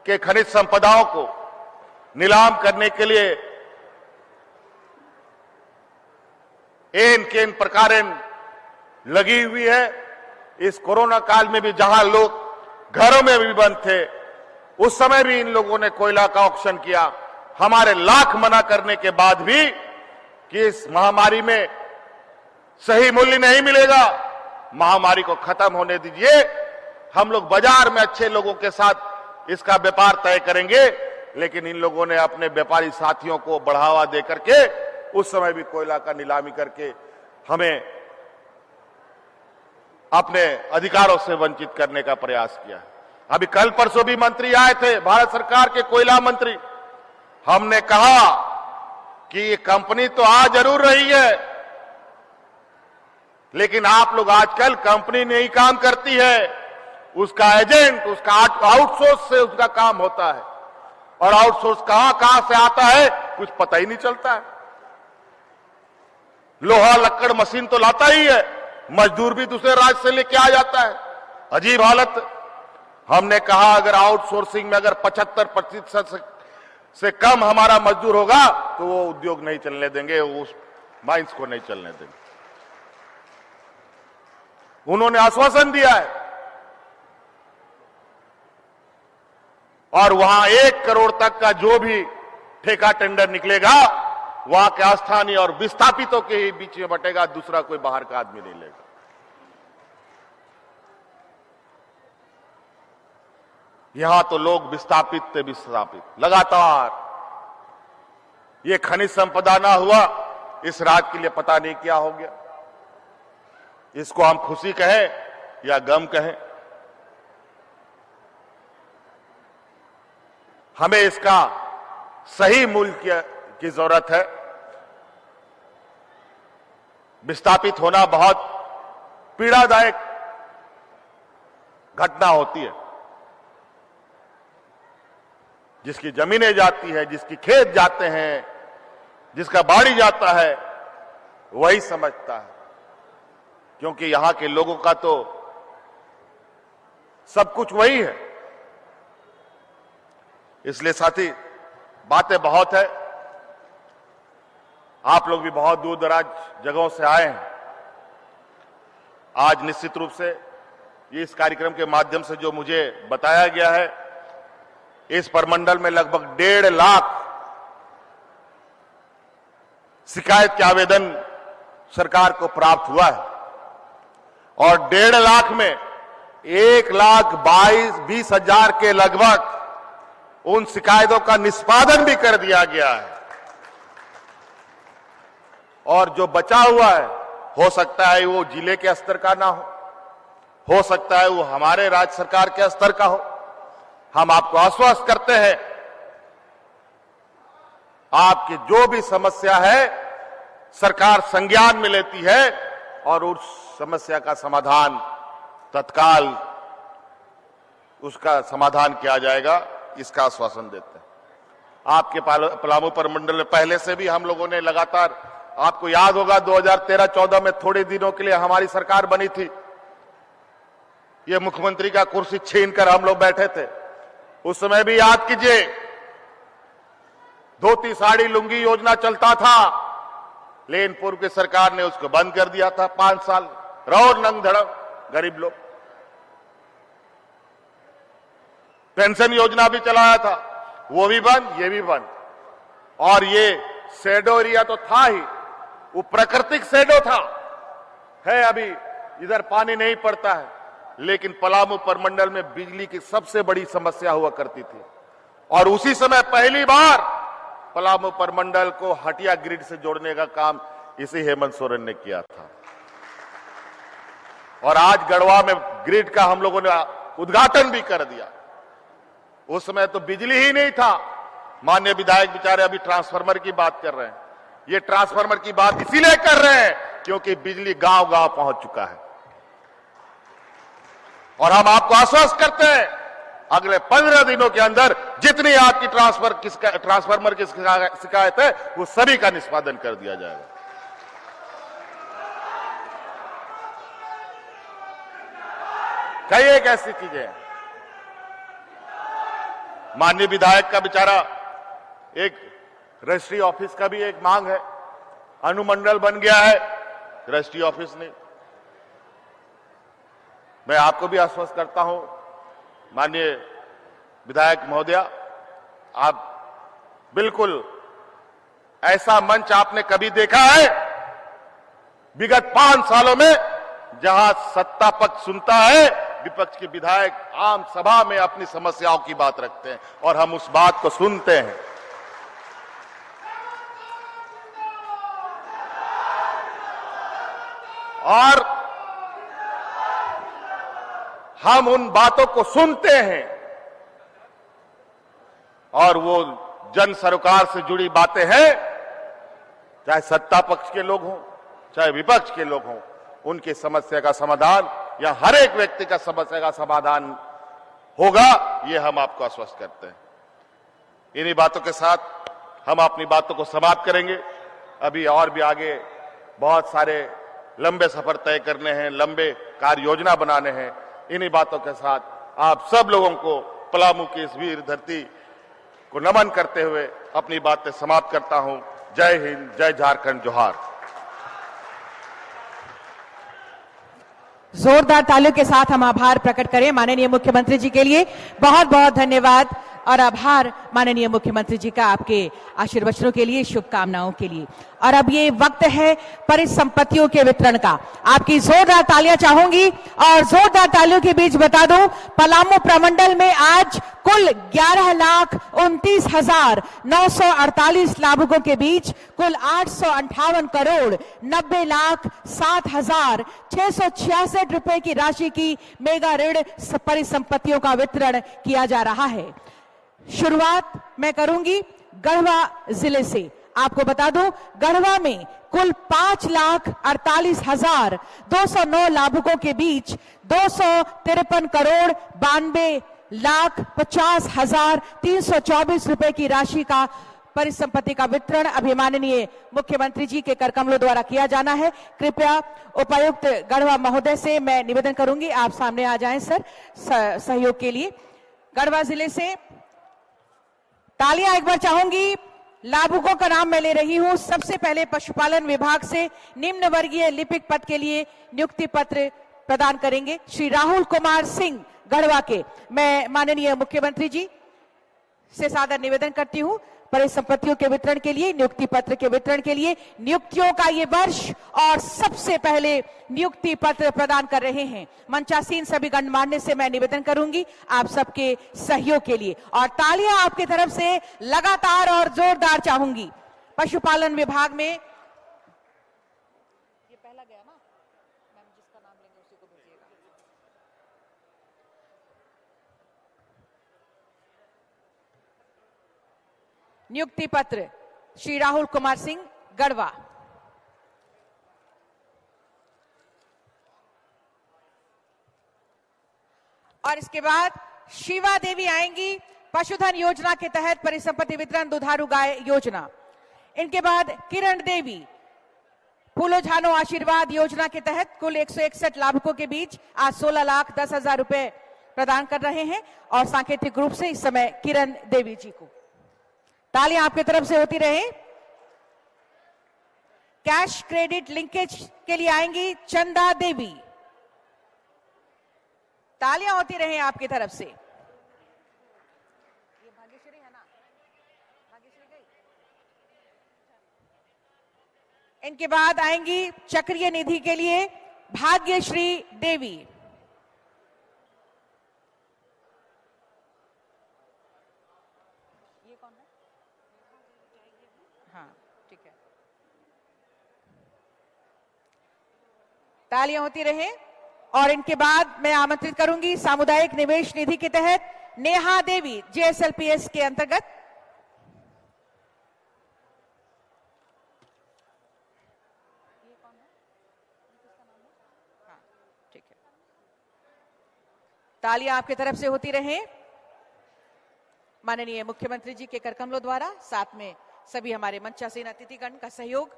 के खनिज संपदाओं को नीलाम करने के लिए एन केन प्रकारेण लगी हुई है। इस कोरोना काल में भी जहां लोग घरों में भी बंद थे, उस समय भी इन लोगों ने कोयला का ऑक्शन किया। हमारे लाख मना करने के बाद भी कि इस महामारी में सही मूल्य नहीं मिलेगा, महामारी को खत्म होने दीजिए, हम लोग बाजार में अच्छे लोगों के साथ इसका व्यापार तय करेंगे। लेकिन इन लोगों ने अपने व्यापारी साथियों को बढ़ावा दे करके उस समय भी कोयला का नीलामी करके हमें अपने अधिकारों से वंचित करने का प्रयास किया। अभी कल परसों भी मंत्री आए थे, भारत सरकार के कोयला मंत्री। हमने कहा कि ये कंपनी तो आ जरूर रही है, लेकिन आप लोग आजकल कंपनी नहीं काम करती है, उसका एजेंट, उसका आउटसोर्स से उसका काम होता है। और आउटसोर्स कहां से आता है कुछ पता ही नहीं चलता है। लोहा लक्कड़ मशीन तो लाता ही है, मजदूर भी दूसरे राज्य से लेके आ जाता है। अजीब हालत। हमने कहा अगर आउटसोर्सिंग में अगर 75% से कम हमारा मजदूर होगा तो वो उद्योग नहीं चलने देंगे, उस माइंस को नहीं चलने देंगे। उन्होंने आश्वासन दिया है और वहां 1 करोड़ तक का जो भी ठेका टेंडर निकलेगा वहां के स्थानीय और विस्थापितों के ही बीच में बटेगा, दूसरा कोई बाहर का आदमी नहीं लेगा। यहां तो लोग विस्थापित थे, विस्थापित लगातार। ये खनिज संपदा ना हुआ, इस राज्य के लिए पता नहीं क्या हो गया। इसको हम खुशी कहें या गम कहें, हमें इसका सही मूल्य की जरूरत है। विस्थापित होना बहुत पीड़ादायक घटना होती है। जिसकी जमीनें जाती है, जिसकी खेत जाते हैं, जिसका बाड़ी जाता है, वही समझता है। क्योंकि यहां के लोगों का तो सब कुछ वही है। इसलिए साथी, बातें बहुत है। आप लोग भी बहुत दूर दराज जगहों से आए हैं। आज निश्चित रूप से ये इस कार्यक्रम के माध्यम से जो मुझे बताया गया है, इस प्रमंडल में लगभग 1.5 लाख शिकायत के आवेदन सरकार को प्राप्त हुआ है और 1.5 लाख में 1,22,20,000 के लगभग उन शिकायतों का निष्पादन भी कर दिया गया है। और जो बचा हुआ है, हो सकता है वो जिले के स्तर का ना हो सकता है वो हमारे राज्य सरकार के स्तर का हो। हम आपको आश्वस्त करते हैं, आपकी जो भी समस्या है सरकार संज्ञान में लेती है और उस समस्या का समाधान तत्काल उसका समाधान किया जाएगा, इसका आश्वासन देते हैं। आपके पलामू प्रमंडल में पहले से भी हम लोगों ने लगातार, आपको याद होगा 2013-14 में थोड़े दिनों के लिए हमारी सरकार बनी थी। ये मुख्यमंत्री का कुर्सी छीनकर हम लोग बैठे थे। उस समय भी याद कीजिए, धोती साड़ी लुंगी योजना चलता था, लेकिन पूर्व की सरकार ने उसको बंद कर दिया था। 5 साल रहो नंग धड़क गरीब लोग। पेंशन योजना भी चलाया था, वो भी बंद, ये भी बंद। और ये शैडो एरिया तो था ही, वो प्राकृतिक शैडो था, है अभी इधर पानी नहीं पड़ता है, लेकिन पलामू प्रमंडल में बिजली की सबसे बड़ी समस्या हुआ करती थी। और उसी समय पहली बार पलामू प्रमंडल को हटिया ग्रिड से जोड़ने का काम इसी हेमंत सोरेन ने किया था। और आज गढ़वा में ग्रिड का हम लोगों ने उद्घाटन भी कर दिया। उस समय तो बिजली ही नहीं था। माननीय विधायक बेचारे अभी ट्रांसफार्मर की बात कर रहे हैं। ये ट्रांसफार्मर की बात इसीलिए कर रहे हैं क्योंकि बिजली गांव गांव पहुंच चुका है। और हम आपको आश्वस्त करते हैं, अगले 15 दिनों के अंदर जितनी आपकी ट्रांसफार्मर की शिकायत है वो सभी का निष्पादन कर दिया जाएगा। कई एक ऐसी चीजें हैं माननीय विधायक का बेचारा एक रजिस्ट्री ऑफिस का भी एक मांग है, अनुमंडल बन गया है रजिस्ट्री ऑफिस ने। मैं आपको भी आश्वस्त करता हूं माननीय विधायक महोदया, आप बिल्कुल ऐसा मंच आपने कभी देखा है विगत 5 सालों में जहां सत्ता पक्ष सुनता है, विपक्ष के विधायक आम सभा में अपनी समस्याओं की बात रखते हैं और हम उस बात को सुनते हैं। और हम उन बातों को सुनते हैं और वो जन सरोकार से जुड़ी बातें हैं, चाहे सत्ता पक्ष के लोग हों चाहे विपक्ष के लोग हों, उनकी समस्या का समाधान या हर एक व्यक्ति का समस्या का समाधान होगा, ये हम आपको आश्वस्त करते हैं। इन्हीं बातों के साथ हम अपनी बातों को समाप्त करेंगे। अभी और भी आगे बहुत सारे लंबे सफर तय करने हैं, लंबे कार्य योजना बनाने हैं। इन्हीं बातों के साथ आप सब लोगों को पलामू की इस वीर धरती को नमन करते हुए अपनी बातें समाप्त करता हूं। जय हिंद, जय झारखंड, जोहार। जोरदार तालियों के साथ हम आभार प्रकट करें माननीय मुख्यमंत्री जी के लिए। बहुत बहुत धन्यवाद और आभार माननीय मुख्यमंत्री जी का आपके आशीर्वचनों के लिए, शुभकामनाओं के लिए। और अब ये वक्त है परिसंपत्तियों के वितरण का। आपकी जोरदार तालियां चाहूंगी और जोरदार तालियों के बीच बता दूं, पलामू प्रमंडल में आज कुल 11,29,948 लाभुकों के बीच कुल 858 करोड़ 90,07,666 रुपए की राशि की मेगा ऋण परिसंपत्तियों का वितरण किया जा रहा है। शुरुआत मैं करूंगी गढ़वा जिले से। आपको बता दूं, गढ़वा में कुल 5,48,209 लाभुकों के बीच 253 करोड़ 92,50,324 रुपए की राशि का परिसंपत्ति का वितरण अभिमाननीय मुख्यमंत्री जी के करकमलों द्वारा किया जाना है। कृपया उपायुक्त गढ़वा महोदय से मैं निवेदन करूंगी, आप सामने आ जाएं सर सहयोग के लिए। गढ़वा जिले से तालियां एक बार चाहूंगी। लाभुकों का नाम मैं ले रही हूं। सबसे पहले पशुपालन विभाग से निम्न वर्गीय लिपिक पद के लिए नियुक्ति पत्र प्रदान करेंगे श्री राहुल कुमार सिंह गढ़वा के। मैं माननीय मुख्यमंत्री जी से सादर निवेदन करती हूं परिसंपत्तियों के वितरण के लिए, नियुक्ति पत्र के वितरण के लिए। नियुक्तियों का ये वर्ष और सबसे पहले नियुक्ति पत्र प्रदान कर रहे हैं। मंचासीन सभी गणमान्य से मैं निवेदन करूंगी आप सबके सहयोग के लिए और तालियां आपकी तरफ से लगातार और जोरदार चाहूंगी। पशुपालन विभाग में ये पहला गया ना, मैम जिसका नाम लेंगे उसी को भेजिएगा। नियुक्ति पत्र श्री राहुल कुमार सिंह गढ़वा। और इसके बाद शिवा देवी आएंगी पशुधन योजना के तहत परिसंपत्ति वितरण दुधारू गाय योजना। इनके बाद किरण देवी फूलो झानो आशीर्वाद योजना के तहत कुल 161 लाभुकों के बीच आज 16,10,000 रुपए प्रदान कर रहे हैं और सांकेतिक रूप से इस समय किरण देवी जी को तालियां आपकी तरफ से होती रहे। कैश क्रेडिट लिंकेज के लिए आएंगी चंदा देवी। तालियां होती रहे आपकी तरफ से। ये भाग्यश्री है ना, भाग्यश्री गई। इनके बाद आएंगी चक्रीय निधि के लिए भाग्यश्री देवी। ये कौन है? हाँ ठीक है, तालियां होती रहे। और इनके बाद मैं आमंत्रित करूंगी सामुदायिक निवेश निधि के तहत नेहा देवी जेएसएलपीएस के अंतर्गत। ये कौन है? किसका नाम है? हाँ ठीक है, तालियां आपकी तरफ से होती रहे माननीय मुख्यमंत्री जी के करकमलों द्वारा, साथ में सभी हमारे मंचासीन अतिथिगण का सहयोग।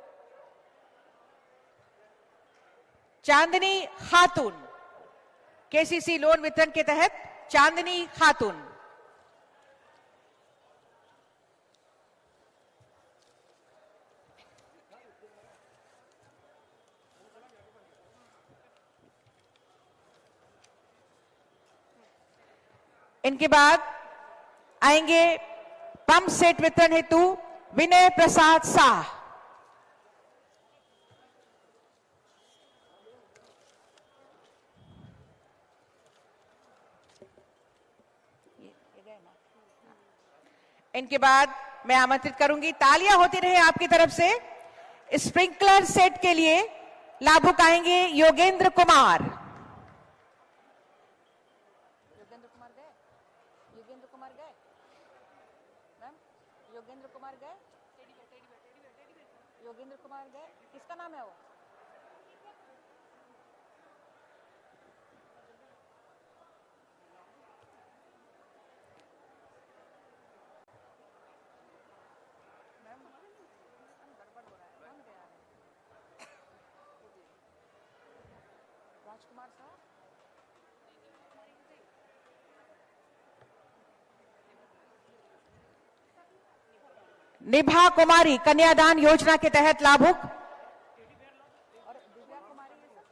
चांदनी खातून केसीसी लोन वितरण के तहत चांदनी खातून। इनके बाद आएंगे पंप सेट वितरण हेतु विनय प्रसाद शाह। इनके बाद मैं आमंत्रित करूंगी, तालियां होती रहे आपकी तरफ से, स्प्रिंकलर सेट के लिए लाभुक आएंगे योगेंद्र कुमार। योगेंद्र कुमार गए? योगेंद्र कुमार गए? मैम योगेंद्र कुमार गए? योगेंद्र कुमार गए? किसका नाम है वो? राजकुमार साहब, निभा कुमारी कन्यादान योजना के तहत लाभुक। और दिव्या कुमारी है सर।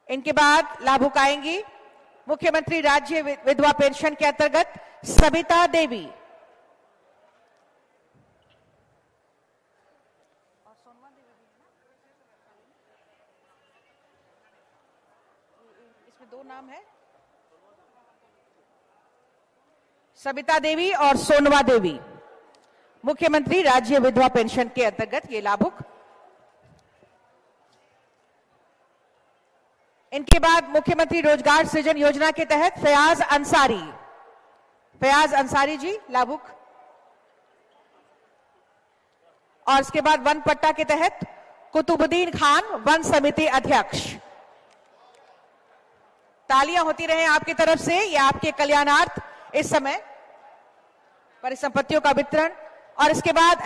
इनके बाद लाभुक आएंगी मुख्यमंत्री राज्य विधवा पेंशन के अंतर्गत सबिता देवी। और सोनवा देवी भी है ना? इसमें दो नाम है, सबिता देवी और सोनवा देवी, मुख्यमंत्री राज्य विधवा पेंशन के अंतर्गत ये लाभुक। इनके बाद मुख्यमंत्री रोजगार सृजन योजना के तहत फयाज अंसारी जी लाभुक। और इसके बाद वन पट्टा के तहत कुतुबुद्दीन खान वन समिति अध्यक्ष। तालियां होती रहे आपकी तरफ से, ये आपके कल्याणार्थ इस समय परिसंपत्तियों का वितरण। और इसके बाद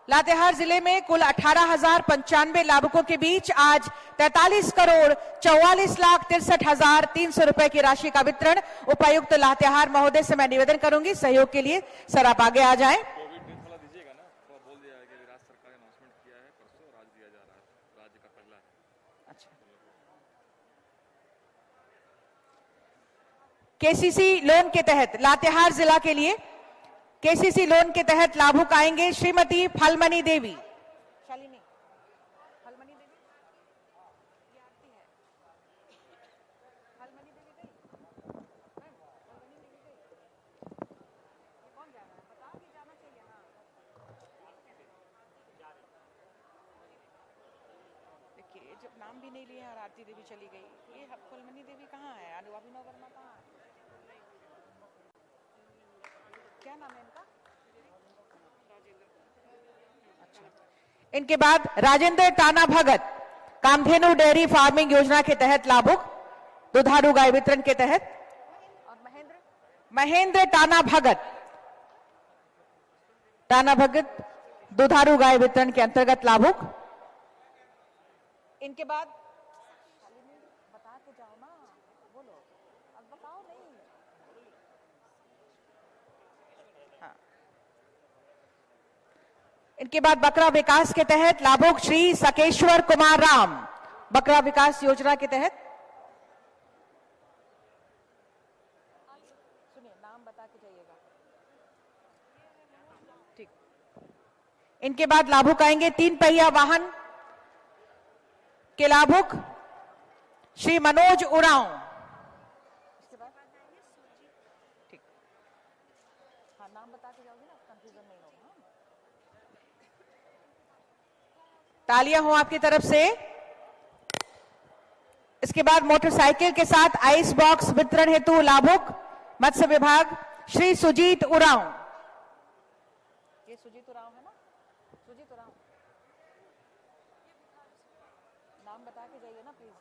लातेहार जिले में कुल 18,095 लाभुकों के बीच आज 43,44,63,300 रुपए की राशि का वितरण उपायुक्त लातेहार महोदय से मैं निवेदन करूंगी सहयोग के लिए। सर आप आगे आ जाएं। कोविड ड्रेस वाला दीजिएगा ना, तो बोल दिया है कि राज्य सरकार ने अनाउंसमेंट किया है, परसों राज दिया जा रहा है, राज्य का पहला है। अच्छा, केसीसी लोन के तहत लातेहार जिला के लिए केसीसी लोन के तहत लाभुक आएंगे श्रीमती फलमनी देवी। शालिनी फलमनी देवी ये आती है। फलमनी देवी गई? फलमनी देवी गई? कौन जा रहा है? बताओ कि जाना चाहिए ना। देखिए जब नाम भी नहीं लिए और आरती देवी चली गई, ये फलमनी देवी कहाँ है? अभिनव वर्मा कहाँ है? क्या नाम है इनका? अच्छा, इनके बाद राजेंद्र टाना भगत कामधेनु डेयरी फार्मिंग योजना के तहत लाभुक दुधारू गाय वितरण के तहत। और महेंद्र टाना भगत दुधारू गाय वितरण के अंतर्गत लाभुक। इनके बाद बता के जाओ ना, बोलो अब बताओ नहीं। हाँ। इनके बाद बकरा विकास के तहत लाभुक श्री सकेश्वर कुमार राम, बकरा विकास योजना के तहत। सुनिए नाम बता के जाइएगा। ठीक। इनके बाद लाभुक आएंगे 3 पहिया वाहन के लाभुक श्री मनोज उरांव। इसके बाद ठीक, हाँ नाम बता के जाओगे ना, कंफ्यूजन नहीं होगा। तालियां हो आपकी तरफ से। इसके बाद मोटरसाइकिल के साथ आइस बॉक्स वितरण हेतु लाभुक मत्स्य विभाग श्री सुजीत उरांव। ये सुजीत उरांव है ना? सुजीत उरांव नाम बता के जाइए ना प्लीज।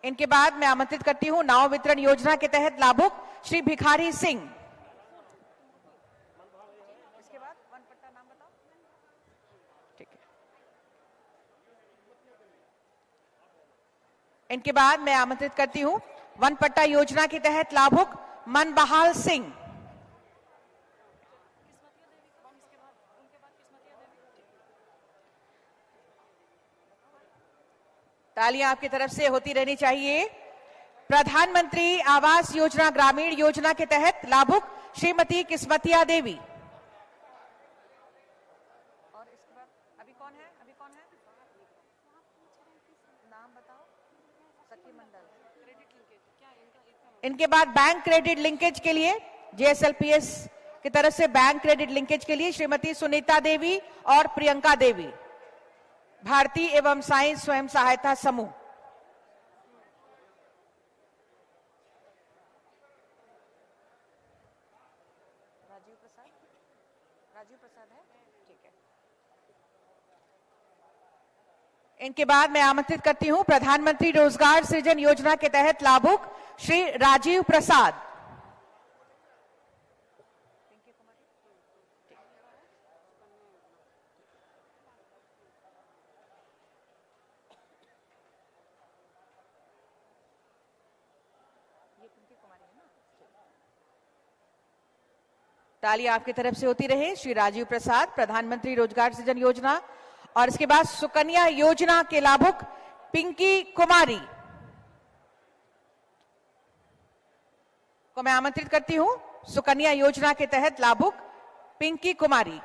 इनके बाद मैं आमंत्रित करती हूं नाव वितरण योजना के तहत लाभुक श्री भिखारी सिंह। इसके बाद वन पट्टा नाम बताओ। ठीक है। इनके बाद मैं आमंत्रित करती हूं वन पट्टा योजना के तहत लाभुक मनबहाल सिंह। तालियां आपकी तरफ से होती रहनी चाहिए। प्रधानमंत्री आवास योजना ग्रामीण योजना के तहत लाभुक श्रीमती किस्मतिया देवी। और इसके बाद अभी कौन है? नाम बताओ। सखी मंडल क्रेडिट लिंकेज क्या इनका? इनके बाद बैंक क्रेडिट लिंकेज के लिए JSLPS की तरफ से बैंक क्रेडिट लिंकेज के लिए श्रीमती सुनीता देवी और प्रियंका देवी, भारतीय एवं साई स्वयं सहायता समूह। राजीव प्रसाद है, ठीक है। इनके बाद मैं आमंत्रित करती हूं प्रधानमंत्री रोजगार सृजन योजना के तहत लाभुक श्री राजीव प्रसाद। तालियां आपकी तरफ से होती रहे। श्री राजीव प्रसाद, प्रधानमंत्री रोजगार सृजन योजना। और इसके बाद सुकन्या योजना के लाभुक पिंकी कुमारी को मैं आमंत्रित करती हूं। सुकन्या योजना के तहत लाभुक पिंकी कुमारी।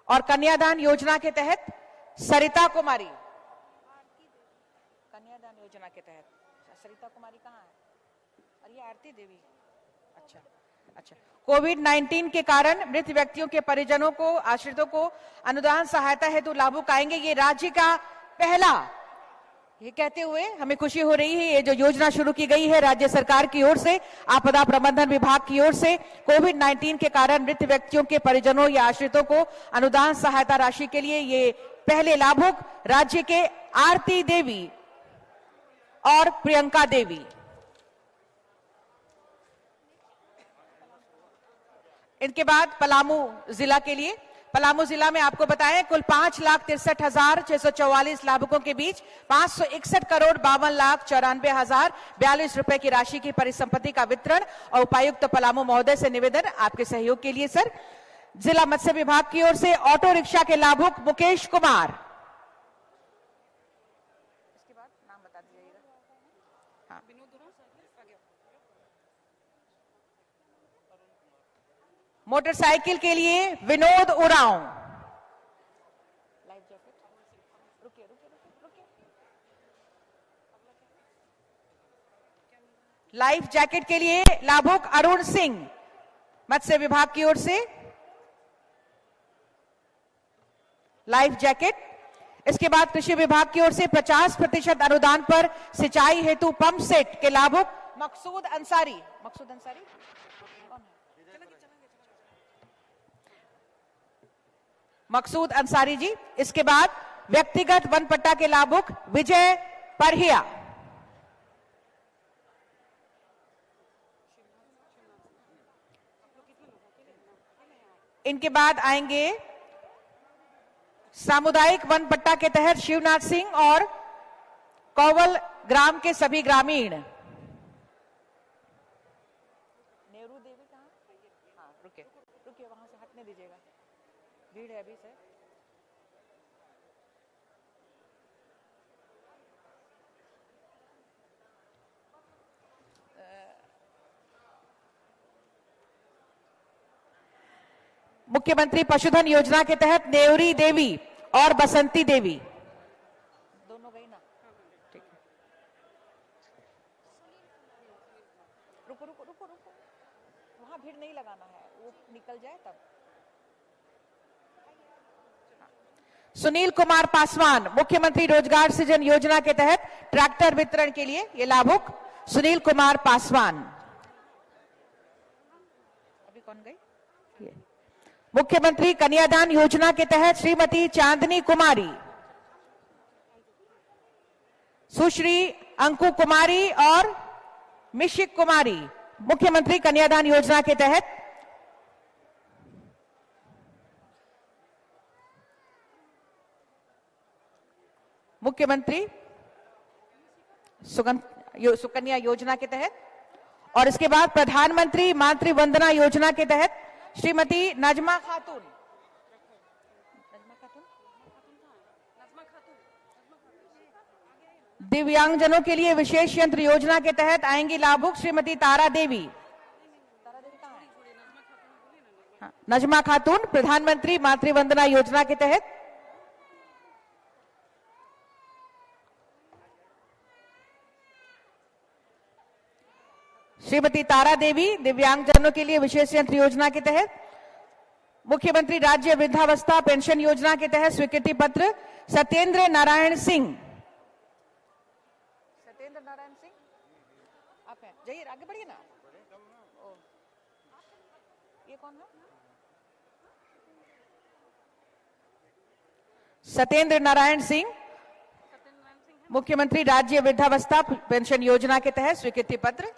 और कन्यादान योजना के तहत सरिता कुमारी। कन्यादान योजना के तहत सरिता कुमारी कहाँ है? और ये आरती देवी। अच्छा। कोविड-19 के कारण मृत व्यक्तियों के परिजनों को, आश्रितों को अनुदान सहायता हेतु लाभुक आएंगे। ये राज्य का पहला, ये कहते हुए हमें खुशी हो रही है, ये जो योजना शुरू की गई है राज्य सरकार की ओर से, आपदा प्रबंधन विभाग की ओर से, कोविड-19 के कारण मृत व्यक्तियों के परिजनों या आश्रितों को अनुदान सहायता राशि के लिए ये पहले लाभुक राज्य के आरती देवी और प्रियंका देवी। इनके बाद पलामू जिला के लिए, पलामू जिला में आपको बताएं कुल 5,63,644 लाभुकों के बीच 561 करोड़ 52,94,042 रुपए की राशि की परिसंपत्ति का वितरण। और उपायुक्त पलामू महोदय से निवेदन आपके सहयोग के लिए सर, जिला मत्स्य विभाग की ओर से ऑटो रिक्शा के लाभुक मुकेश कुमार। इसके बाद नाम बता दीजिएगा। हाँ, मोटरसाइकिल के लिए विनोद उरांव। लाइफ जैकेट, रुकिए। लाइफ जैकेट के लिए लाभुक अरुण सिंह, मत्स्य विभाग की ओर से लाइफ जैकेट। इसके बाद कृषि विभाग की ओर से 50% अनुदान पर सिंचाई हेतु पंप सेट के लाभुक मकसूद अंसारी। मकसूद अंसारी जी। इसके बाद व्यक्तिगत वन पट्टा के लाभुक विजय परहिया। इनके बाद आएंगे सामुदायिक वन पट्टा के तहत शिवनाथ सिंह और कौवल ग्राम के सभी ग्रामीण। नेहरू देवी कहाँ? हाँ, रुकिए, वहां से हटने दीजिएगा, भीड़ है अभी से। मुख्यमंत्री पशुधन योजना के तहत नेवरी देवी और बसंती देवी दोनों गई ना? ठीक है, रुको, वहां भीड़ नहीं लगाना है, वो निकल जाए तब। सुनील कुमार पासवान, मुख्यमंत्री रोजगार सृजन योजना के तहत ट्रैक्टर वितरण के लिए ये लाभुक सुनील कुमार पासवान। अभी कौन गई? मुख्यमंत्री कन्यादान योजना के तहत श्रीमती चांदनी कुमारी, सुश्री अंकु कुमारी और मिशिक कुमारी, मुख्यमंत्री कन्यादान योजना के तहत मुख्यमंत्री सुकन्या योजना के तहत, और इसके बाद प्रधानमंत्री मातृ वंदना योजना के तहत श्रीमती नजमा खातून दिव्यांगजनों के लिए विशेष यंत्र योजना के तहत आएंगी लाभुक श्रीमती तारा देवी। हाँ, नजमा खातून प्रधानमंत्री मातृ वंदना योजना के तहत। श्रीमती तारा देवी दिव्यांगजनों के लिए विशेष यंत्र योजना के तहत। मुख्यमंत्री राज्य वृद्धावस्था पेंशन योजना के तहत स्वीकृति पत्र सत्येंद्र नारायण सिंह। सत्येंद्र नारायण सिंह आप हैं, जाइए आगे बढ़िए ना। ये कौन है? सत्येंद्र नारायण सिंह मुख्यमंत्री राज्य वृद्धावस्था पेंशन योजना के तहत स्वीकृति पत्र।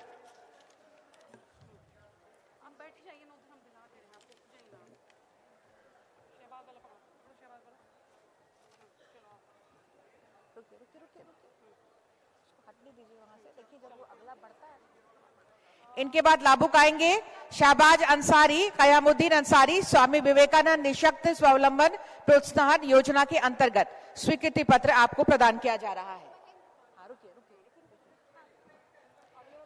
इनके बाद लाभुक आएंगे शाहबाज अंसारी, कयामुद्दीन अंसारी स्वामी विवेकानंद निःशक्त स्वावलंबन प्रोत्साहन योजना के अंतर्गत स्वीकृति पत्र आपको प्रदान किया जा रहा है।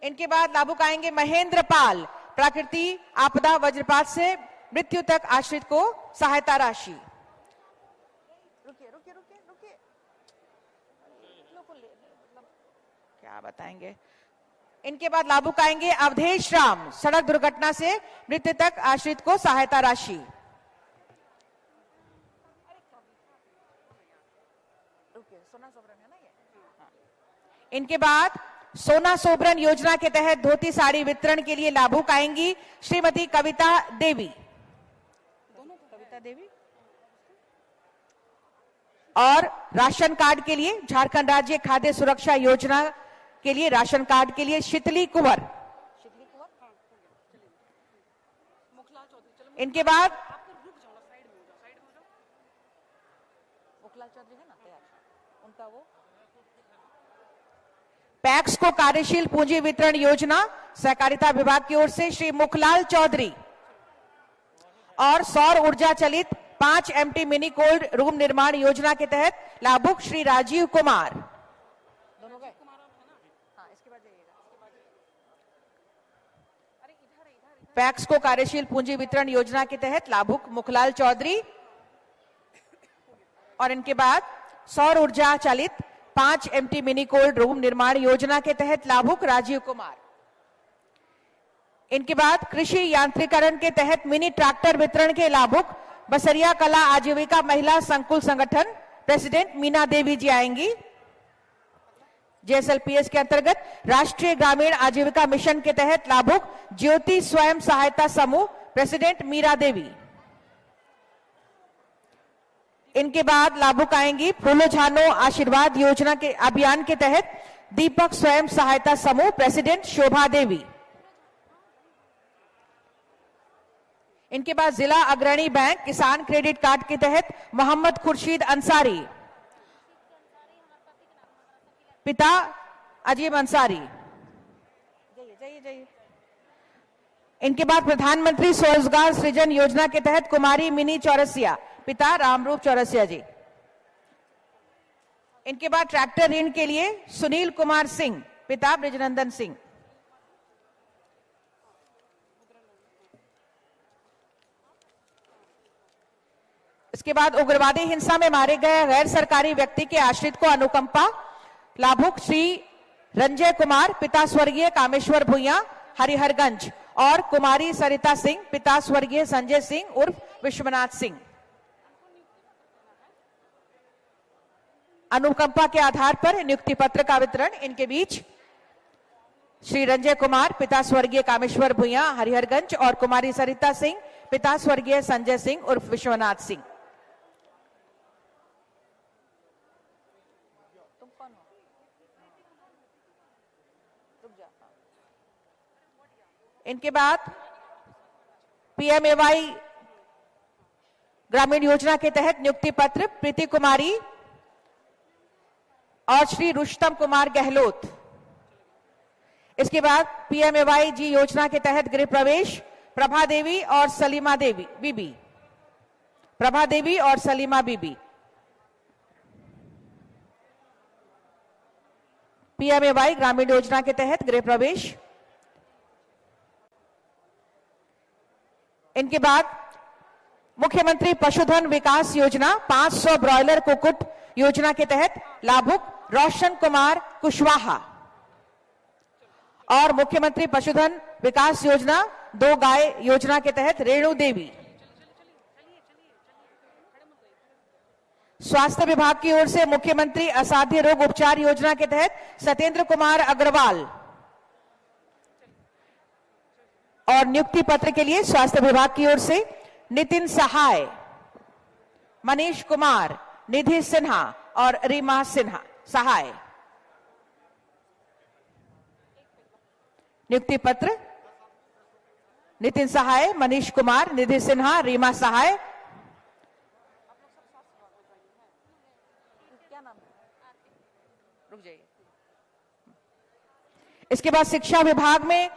इनके बाद लाभुक आएंगे महेंद्र पाल, प्राकृतिक आपदा वज्रपात से मृत्यु तक आश्रित को सहायता राशि। क्या बताएंगे। इनके बाद लाभुक आएंगे अवधेश राम, सड़क दुर्घटना से मृत्यु तक आश्रित को सहायता राशि। इनके बाद सोना सोबरन योजना के तहत धोती साड़ी वितरण के लिए लाभुक आएंगी श्रीमती कविता देवी। कविता देवी और राशन कार्ड के लिए झारखंड राज्य खाद्य सुरक्षा योजना के लिए राशन कार्ड के लिए शीतली कुंवर। इनके बाद उनका वो पैक्स को कार्यशील पूंजी वितरण योजना सहकारिता विभाग की ओर से श्री मुखलाल चौधरी और सौर ऊर्जा चलित 5 MT मिनी कोल्ड रूम निर्माण योजना के तहत लाभुक श्री राजीव कुमार। दोनों गए? हाँ, इसके बाद पैक्स को कार्यशील पूंजी वितरण योजना के तहत लाभुक मुखलाल चौधरी और इनके बाद सौर ऊर्जा चालित 5 MT मिनी कोल्ड रूम निर्माण योजना के तहत लाभुक राजीव कुमार। इनके बाद कृषि यांत्रिकरण के तहत मिनी ट्रैक्टर वितरण के लाभुक बसरिया कला आजीविका महिला संकुल संगठन प्रेसिडेंट मीना देवी जी आएंगी। JSLPS के अंतर्गत राष्ट्रीय ग्रामीण आजीविका मिशन के तहत लाभुक ज्योति स्वयं सहायता समूह प्रेसिडेंट मीरा देवी। इनके बाद लाभुक आएंगी फूलो झानो आशीर्वाद योजना के अभियान के तहत दीपक स्वयं सहायता समूह प्रेसिडेंट शोभा देवी। इनके बाद जिला अग्रणी बैंक किसान क्रेडिट कार्ड के तहत मोहम्मद खुर्शीद अंसारी, पिता अजीम अंसारी। इनके बाद प्रधानमंत्री स्वरोजगार सृजन योजना के तहत कुमारी मिनी चौरसिया, पिता रामरूप चौरसिया जी। इनके बाद ट्रैक्टर ऋण के लिए सुनील कुमार सिंह, पिता ब्रिजनंदन सिंह। इसके बाद उग्रवादी हिंसा में मारे गए गैर सरकारी व्यक्ति के आश्रित को अनुकंपा लाभुक श्री रंजय कुमार, पिता स्वर्गीय कामेश्वर भुइया हरिहरगंज और कुमारी सरिता सिंह, पिता स्वर्गीय संजय सिंह उर्फ विश्वनाथ सिंह। अनुकंपा के आधार पर नियुक्ति पत्र का वितरण इनके बीच श्री रंजय कुमार, पिता स्वर्गीय कामेश्वर भुइया हरिहरगंज और कुमारी सरिता सिंह, पिता स्वर्गीय संजय सिंह उर्फ विश्वनाथ सिंह। तुम कौन हो? इनके बाद PMAY ग्रामीण योजना के तहत नियुक्ति पत्र प्रीति कुमारी, और श्री रुस्तम कुमार गहलोत। इसके बाद पीएमएवाई जी योजना के तहत गृह प्रवेश प्रभा देवी और सलीमा देवी बीबी, प्रभा देवी और सलीमा बीबी। पीएमएवाई ग्रामीण योजना के तहत गृह प्रवेश। इनके बाद मुख्यमंत्री पशुधन विकास योजना 500 ब्रॉयलर कुक्कुट योजना के तहत लाभुक रोशन कुमार कुशवाहा और मुख्यमंत्री पशुधन विकास योजना 2 गाय योजना के तहत रेणु देवी। स्वास्थ्य विभाग की ओर से मुख्यमंत्री असाध्य रोग उपचार योजना के तहत सत्येंद्र कुमार अग्रवाल और नियुक्ति पत्र के लिए स्वास्थ्य विभाग की ओर से नितिन सहाय, मनीष कुमार, निधि सिन्हा और रीमा सिन्हा सहाय। नियुक्ति पत्र नितिन सहाय, मनीष कुमार, निधि सिन्हा, रीमा सहाय। रुक जाइए। इसके बाद शिक्षा विभाग में